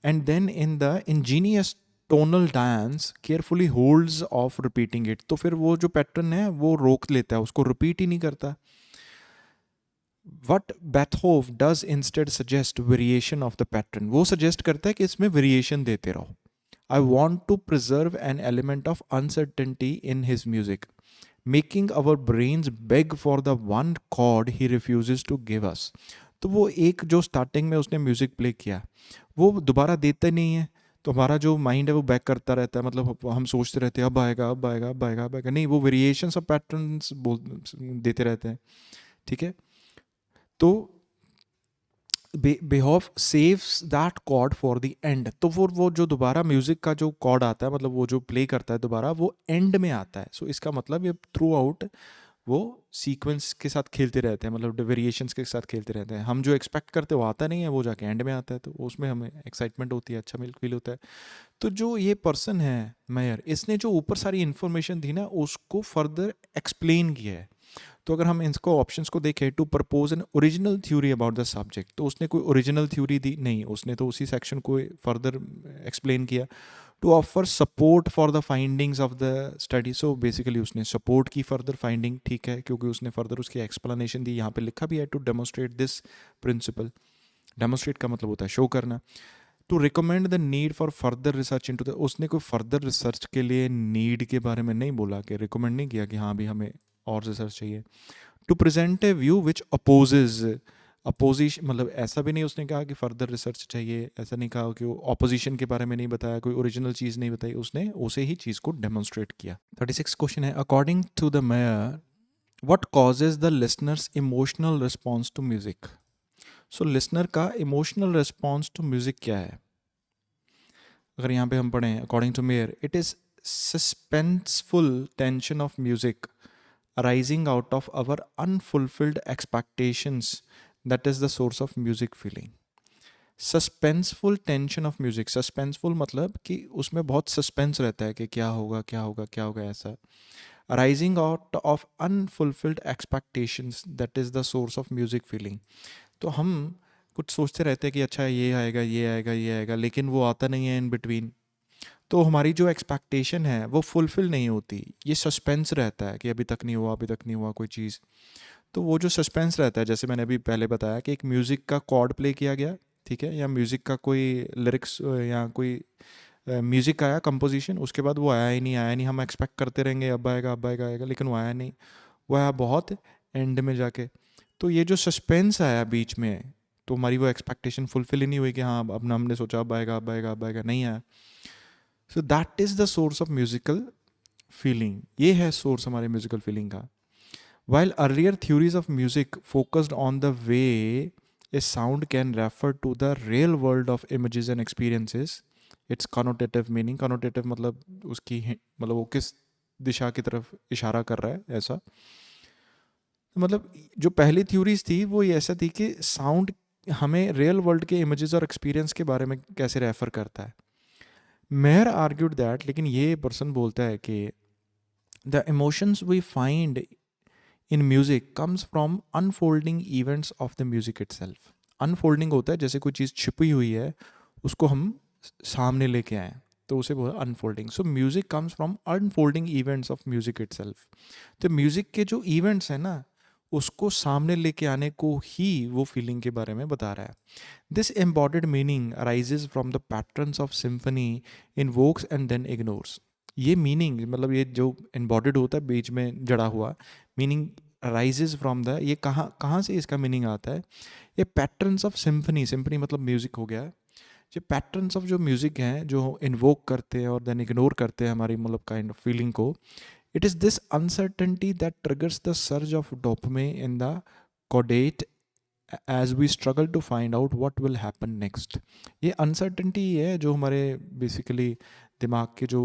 and then in the ingenious tonal dance carefully holds off repeating it. तो फिर वो जो पैटर्न है वो रोक लेता है, उसको रिपीट ही नहीं करता। What Beethoven does instead suggest variation of the pattern, वो सजेस्ट करता है कि इसमें वेरिएशन देते रहो। I want to preserve an element of uncertainty in his music, making our brains beg for the one chord he refuses to give us. तो वो एक जो स्टार्टिंग में उसने म्यूजिक प्ले किया वो दोबारा देता नहीं है, तो हमारा जो माइंड है वो बैक करता रहता है, मतलब हम सोचते रहते हैं अब आएगा अब आएगा अब आएगा अब आएगा, नहीं, वो वेरिएशंस ऑफ पैटर्न्स बोल देते रहते हैं। ठीक है, तो बेहोफ saves that chord for the end. तो वो जो दोबारा म्यूजिक का जो कॉर्ड आता है, मतलब वो जो प्ले करता है दोबारा, वो एंड में आता है। सो इसका मतलब ये थ्रू आउट वो सीक्वेंस के साथ खेलते रहते हैं, मतलब वेरिएशंस के साथ खेलते रहते हैं। हम जो एक्सपेक्ट करते हैं वो आता नहीं है, वो जाके एंड में आता है, तो उसमें हमें एक्साइटमेंट होती है, अच्छा फील होता है। तो जो ये पर्सन है मेयर, इसने जो ऊपर सारी इन्फॉर्मेशन दी ना उसको फर्दर एक्सप्लेन किया है। तो अगर हम इसको ऑप्शंस को देखें, to propose an original theory about the subject, तो उसने कोई ओरिजिनल थ्योरी दी नहीं, उसने तो उसी सेक्शन को फर्दर एक्सप्लेन किया। To offer support for the findings of the study, so basically उसने सपोर्ट की फर्दर फाइंडिंग, ठीक है, क्योंकि उसने फर्दर उसकी एक्सप्लेनेशन दी। यहाँ पे लिखा भी है to demonstrate this principle, demonstrate का मतलब होता है शो करना। To recommend the need for further research into the, उसने कोई फर्दर रिसर्च के लिए नीड के बारे में नहीं बोला, कि रिकमेंड नहीं किया कि हाँ भी हमें और रिसर्च चाहिए। To present a view which opposes, opposition मतलब ऐसा भी नहीं उसने कहा कि फर्दर रिसर्च चाहिए, ऐसा नहीं कहा कि वो ऑपोजिशन के बारे में नहीं बताया, कोई ओरिजिनल चीज़ नहीं बताई, उसने उसे ही चीज़ को डेमोन्स्ट्रेट किया। 36 क्वेश्चन है, according to the Meyer what causes the listeners emotional response to music. So listener का इमोशनल रिस्पॉन्स टू म्यूजिक क्या है। अगर यहाँ पे हम पढ़ें, according to Meyer, it is suspenseful tension of music arising out of our unfulfilled expectations that is the source of music feeling. Suspenseful tension of music, suspenseful मतलब कि उसमें बहुत सस्पेंस रहता है कि क्या होगा क्या होगा क्या होगा, ऐसा। Arising out of unfulfilled expectations that is the source of music feeling. तो हम कुछ सोचते रहते हैं कि अच्छा ये आएगा ये आएगा ये आएगा, लेकिन वो आता नहीं है इन बिटवीन, तो हमारी जो एक्सपेक्टेशन है वो फुलफिल नहीं होती। ये सस्पेंस रहता है कि अभी तक नहीं हुआ अभी तक नहीं हुआ कोई चीज़। तो वो जो सस्पेंस रहता है, जैसे मैंने अभी पहले बताया कि एक म्यूज़िक का कॉर्ड प्ले किया गया, ठीक है, या म्यूज़िक का कोई लिरिक्स या कोई म्यूज़िक आया कंपोजिशन, उसके बाद वो आया ही नहीं आया नहीं, हम एक्सपेक्ट करते रहेंगे अब आएगा अब आएगा आएगा, लेकिन वो आया नहीं, वो आया बहुत एंड में जाके। तो ये जो सस्पेंस आया बीच में, तो हमारी वो एक्सपेक्टेशन फुलफिल ही नहीं हुई कि हाँ अब हमने सोचा अब आएगा अब आएगा अब आएगा, नहीं आया। So that is the source of musical feeling, ये है सोर्स हमारे म्यूजिकल फीलिंग का। While earlier theories of music focused on the way a sound can refer to the real world of images and experiences, its connotative meaning, connotative मतलब उसकी मतलब वो किस दिशा की तरफ इशारा कर रहा है, ऐसा। मतलब जो पहली थ्योरीज थी वो ये ऐसा थी कि साउंड हमें रियल वर्ल्ड के इमेजेस और एक्सपीरियंस के बारे में कैसे रेफर करता है। मेयर आर्ग्यूड दैट, लेकिन ये पर्सन बोलता है कि the emotions we find in music comes from unfolding events of the music itself. Unfolding होता है जैसे कोई चीज़ छिपी हुई है उसको हम सामने लेके आए, तो उसे बोला unfolding. So music comes from unfolding events of music itself. तो म्यूजिक के जो इवेंट्स हैं ना उसको सामने लेके आने को ही वो फीलिंग के बारे में बता रहा है. This embodied meaning arises from the patterns of symphony invokes and then ignores. ये मीनिंग मतलब ये जो एम्बॉडेड होता है बीच में जड़ा हुआ मीनिंग अराइजेज फ्रॉम द, ये कहाँ कहाँ से इसका मीनिंग आता है. ये पैटर्न्स ऑफ सिम्फनी, सिम्फनी मतलब म्यूजिक हो गया. ये पैटर्न्स ऑफ जो म्यूजिक हैं जो इन्वोक करते हैं और देन इग्नोर करते हैं हमारी मतलब काइंड ऑफ फीलिंग को. It is this uncertainty that triggers the surge of dopamine in the caudate as we struggle to find out what will happen next. ये अनसर्टेनिटी है जो हमारे बेसिकली दिमाग के जो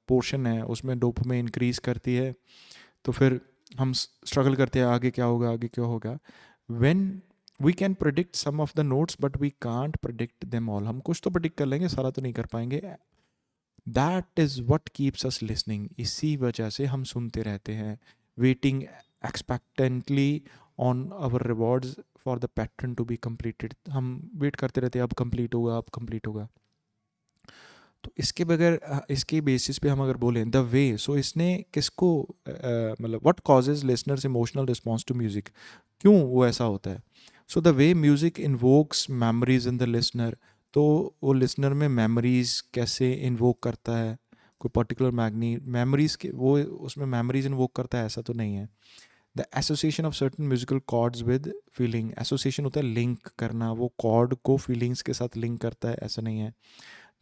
पोर्शन है उसमें डोपामाइन इंक्रीज करती है. तो फिर हम स्ट्रगल करते हैं आगे क्या होगा, आगे क्या होगा. When we can predict some of the notes but we can't predict them all. हम कुछ तो प्रिडिक्ट कर लेंगे, सारा तो नहीं कर पाएंगे. That is what keeps us listening. इसी वजह से हम सुनते रहते हैं, waiting expectantly on our rewards for the pattern to be completed. हम वेट करते रहते हैं अब कंप्लीट होगा, अब कंप्लीट होगा. तो इसके बगैर इसके बेसिस पे हम अगर बोलें द वे, सो इसने किसको मतलब what causes listeners emotional response to music, क्यों वो ऐसा होता है. So the way music invokes memories in the listener. तो वो लिसनर में मेमोरीज कैसे इन्वोक करता है, कोई पर्टिकुलर मेमोरीज के वो उसमें मेमोरीज इन्वोक करता है ऐसा तो नहीं है. The association of certain musical chords with feeling. Association होता है लिंक करना, वो कॉर्ड को फीलिंग्स के साथ लिंक करता है, ऐसा नहीं है.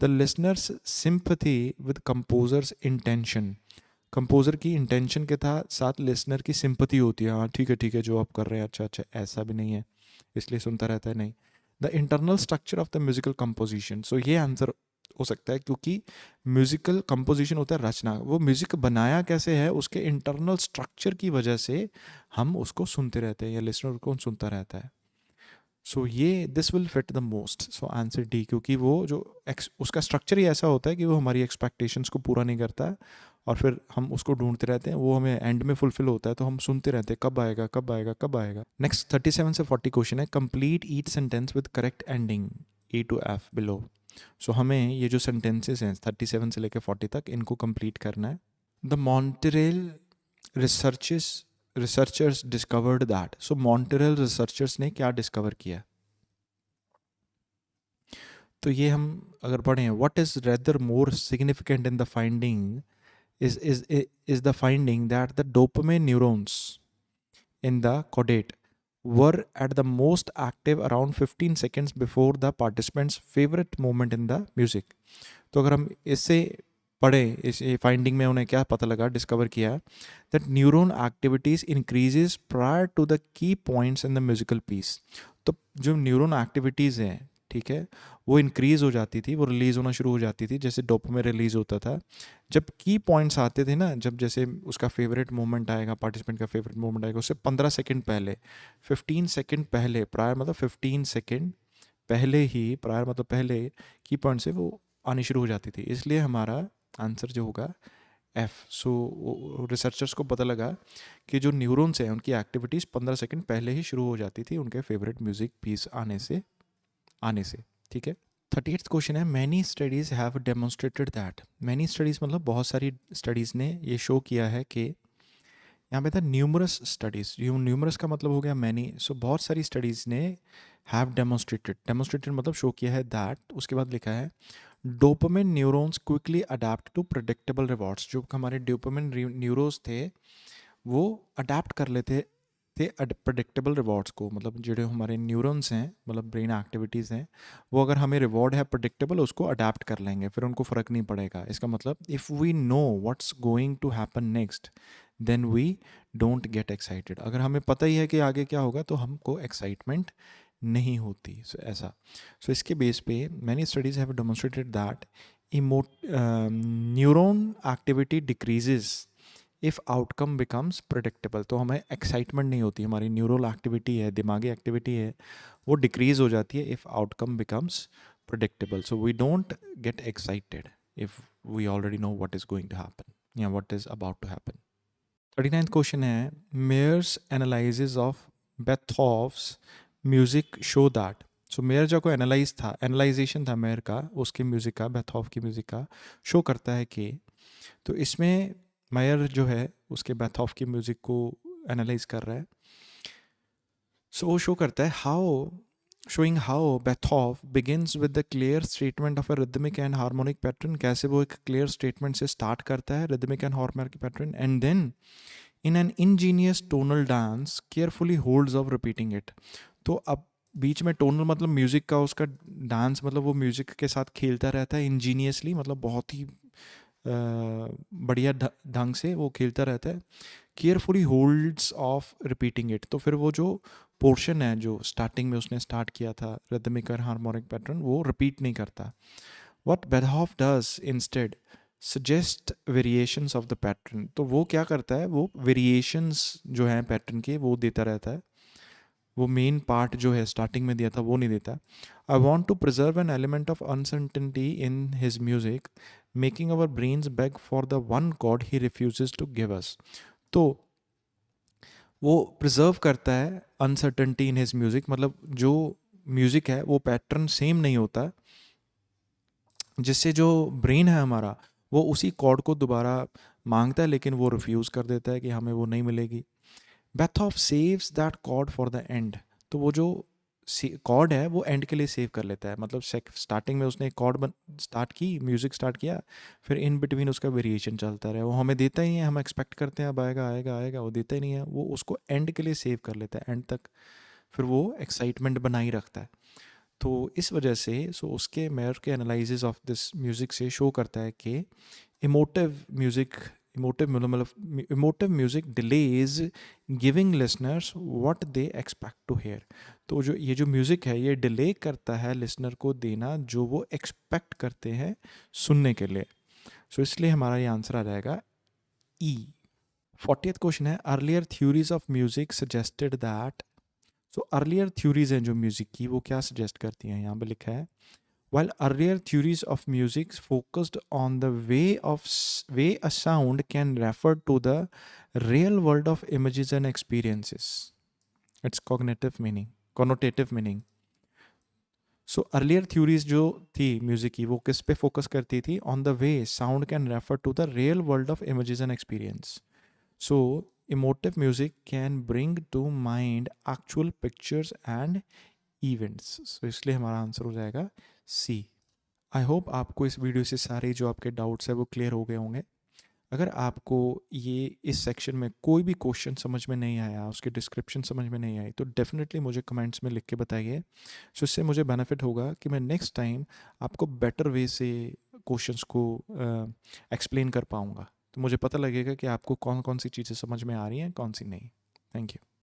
The listeners sympathy with composers intention. Composer की इंटेंशन के साथ लिसनर की सिंपथी होती है. हाँ ठीक है जो आप कर रहे हैं अच्छा अच्छा, ऐसा भी नहीं है इसलिए सुनता रहता है, नहीं. The internal structure of the musical composition. So ये आंसर हो सकता है क्योंकि म्यूजिकल कंपोजिशन होता है रचना. वो म्यूजिक बनाया कैसे है उसके इंटरनल स्ट्रक्चर की वजह से हम उसको सुनते रहते हैं या लिसनर को सुनता रहता है. सो ये this will fit the most. So answer D, क्योंकि वो जो उसका स्ट्रक्चर ही ऐसा होता है कि वो हमारी एक्सपेक्टेशंस को पूरा नहीं करता है और फिर हम उसको ढूंढते रहते हैं, वो हमें एंड में फुलफिल होता है तो हम सुनते रहते हैं कब आएगा कब आएगा कब आएगा. नेक्स्ट 37 से 40 क्वेश्चन है. Complete each sentence with correct ending A to F below. So हमें ये जो सेंटेंसेस हैं 37 से लेकर 40 तक इनको कंप्लीट करना है. The Montreal researchers discovered that. So Montreal researchers ने क्या डिस्कवर किया, तो ये हम अगर पढ़ें what is rather more significant in the finding is the finding that the dopamine neurons in the caudate were at the most active around 15 seconds before the participant's favorite moment in the music. तो अगर हम इससे पढ़ें इस finding में उन्हें क्या पता लगा, डिस्कवर किया that neuron activities increases prior to the key points in the musical piece. तो जो न्यूरॉन एक्टिविटीज़ हैं ठीक है वो इंक्रीज हो जाती थी, वो रिलीज़ होना शुरू हो जाती थी जैसे डोपामाइन रिलीज़ होता था जब की पॉइंट्स आते थे ना. जब जैसे उसका फेवरेट मोमेंट आएगा, पार्टिसिपेंट का फेवरेट मोमेंट आएगा उससे 15 सेकंड पहले, 15 सेकंड पहले, प्रायर मतलब 15 सेकंड पहले ही, प्रायर मतलब पहले की पॉइंट से वो आनी शुरू हो जाती थी. इसलिए हमारा आंसर जो होगा एफ. सो रिसर्चर्स को पता लगा कि जो न्यूरॉन्स हैं उनकी एक्टिविटीज़ 15 सेकंड पहले ही शुरू हो जाती थी उनके फेवरेट म्यूज़िक पीस आने से. ठीक है. 38th क्वेश्चन है. Many studies have demonstrated that. Many studies मतलब बहुत सारी स्टडीज़ ने ये शो किया है कि, यहाँ पे था न्यूमरस स्टडीज़. न्यूमरस का मतलब हो गया मैनी. सो बहुत सारी स्टडीज़ ने हैव डेमोन्स्ट्रेटेड मतलब शो किया है दैट. उसके बाद लिखा है dopamine neurons quickly adapt to predictable rewards. जो हमारे डोपामिन न्यूरोन्स थे वो अडेप्ट कर लेते थे प्रेडिक्टेबल रिवॉर्ड्स को. मतलब जो हमारे न्यूरॉन्स हैं मतलब ब्रेन एक्टिविटीज़ हैं वो अगर हमें रिवॉर्ड है प्रेडिक्टेबल उसको अडेप्ट कर लेंगे, फिर उनको फ़र्क नहीं पड़ेगा. इसका मतलब if we know what's going to happen next then we don't get excited. अगर हमें पता ही है कि आगे क्या होगा तो हमको एक्साइटमेंट नहीं होती. ऐसा. सो इसके बेस पे many studies have demonstrated that neuron activity decreases if outcome becomes predictable. तो हमें एक्साइटमेंट नहीं होती, हमारी न्यूरल एक्टिविटी है, दिमागी एक्टिविटी है, वो डिक्रीज हो जाती है if outcome becomes predictable. So we don't get excited if we already know what is going to happen या what is about to happen. 39th question है. Meyer's analysis of Beethoven's music show that. So Meyer जो को analysation था mayor का उसके music का, बेथोव की music का शो करता है कि, तो इसमें मायर जो है उसके बेथोव की म्यूज़िक को एनालाइज कर रहा है. सो वो शो करता है showing how Beethoven begins with the clear statement of a rhythmic and harmonic pattern. कैसे वो एक clear statement से start करता है rhythmic and harmonic pattern, and then in an ingenious tonal dance carefully holds of repeating it. तो अब बीच में tonal मतलब म्यूज़िक का उसका डांस, मतलब वो म्यूज़िक के साथ खेलता रहता है इंजीनियसली, मतलब बहुत ही बढ़िया ढंग से वो खेलता रहता है. Carefully holds off repeating it. तो फिर वो जो पोर्शन है जो स्टार्टिंग में उसने स्टार्ट किया था रिदमिक और हार्मोनिक पैटर्न, वो रिपीट नहीं करता. What Beethoven does instead suggest variations of the pattern. तो वो क्या करता है, वो वेरिएशंस जो हैं पैटर्न के वो देता रहता है. वो मेन पार्ट जो है स्टार्टिंग में दिया था वो नहीं देता. I want to preserve an element of uncertainty in his music, making our brains beg for the one chord he refuses to give us. तो वो प्रिजर्व करता है अनसर्टनिटी इन हिज म्यूजिक, मतलब जो म्यूजिक है वो पैटर्न सेम नहीं होता, जिससे जो ब्रेन है हमारा वो उसी कॉर्ड को दोबारा मांगता है, लेकिन वो रिफ्यूज़ कर देता है कि हमें वो नहीं मिलेगी. Beethoven saves that chord for the end. तो वो जो कॉर्ड है वो एंड के लिए सेव कर लेता है. मतलब स्टार्टिंग में उसने एक कॉर्ड स्टार्ट की, म्यूज़िक स्टार्ट किया, फिर इन बिटवीन उसका वेरिएशन चलता रहे. वो हमें देता ही है, हम एक्सपेक्ट करते हैं अब आएगा आएगा आएगा, वो देता ही नहीं है. वो उसको एंड के लिए सेव कर लेता है एंड तक, फिर वो एक्साइटमेंट बनाई रखता है. तो इस वजह से उसके मेयर के एनालिसिस ऑफ दिस म्यूज़िक से शो करता है कि emotive music, emotive music delays giving listeners what they expect to hear. तो जो ये जो म्यूज़िक है ये डिले करता है लिसनर को देना जो वो एक्सपेक्ट करते हैं सुनने के लिए. इसलिए हमारा ये आंसर आ जाएगा ई. 40th क्वेश्चन है, earlier theories of music suggested that. Earlier theories हैं जो म्यूज़िक की, वो क्या सजेस्ट करती हैं, यहाँ पे लिखा है, while earlier theories of music focused on the way a sound can refer to the real world of images and experiences, its connotative meaning. Earlier theories जो थी म्यूजिक की वो किस पे फोकस करती थी, on the way sound can refer to the real world of images and experience. Emotive music can bring to mind actual pictures and events. इसलिए हमारा आंसर हो जाएगा सी. आई होप आपको इस वीडियो से सारे जो आपके डाउट्स है वो क्लियर हो गए होंगे. अगर आपको ये इस सेक्शन में कोई भी क्वेश्चन समझ में नहीं आया, उसकी डिस्क्रिप्शन समझ में नहीं आई, तो डेफिनेटली मुझे कमेंट्स में लिख के बताइए. इससे मुझे बेनिफिट होगा कि मैं नेक्स्ट टाइम आपको बेटर वे से क्वेश्चंस को एक्सप्लेन कर पाऊँगा. तो मुझे पता लगेगा कि आपको कौन कौन सी चीज़ें समझ में आ रही हैं, कौन सी नहीं. Thank you.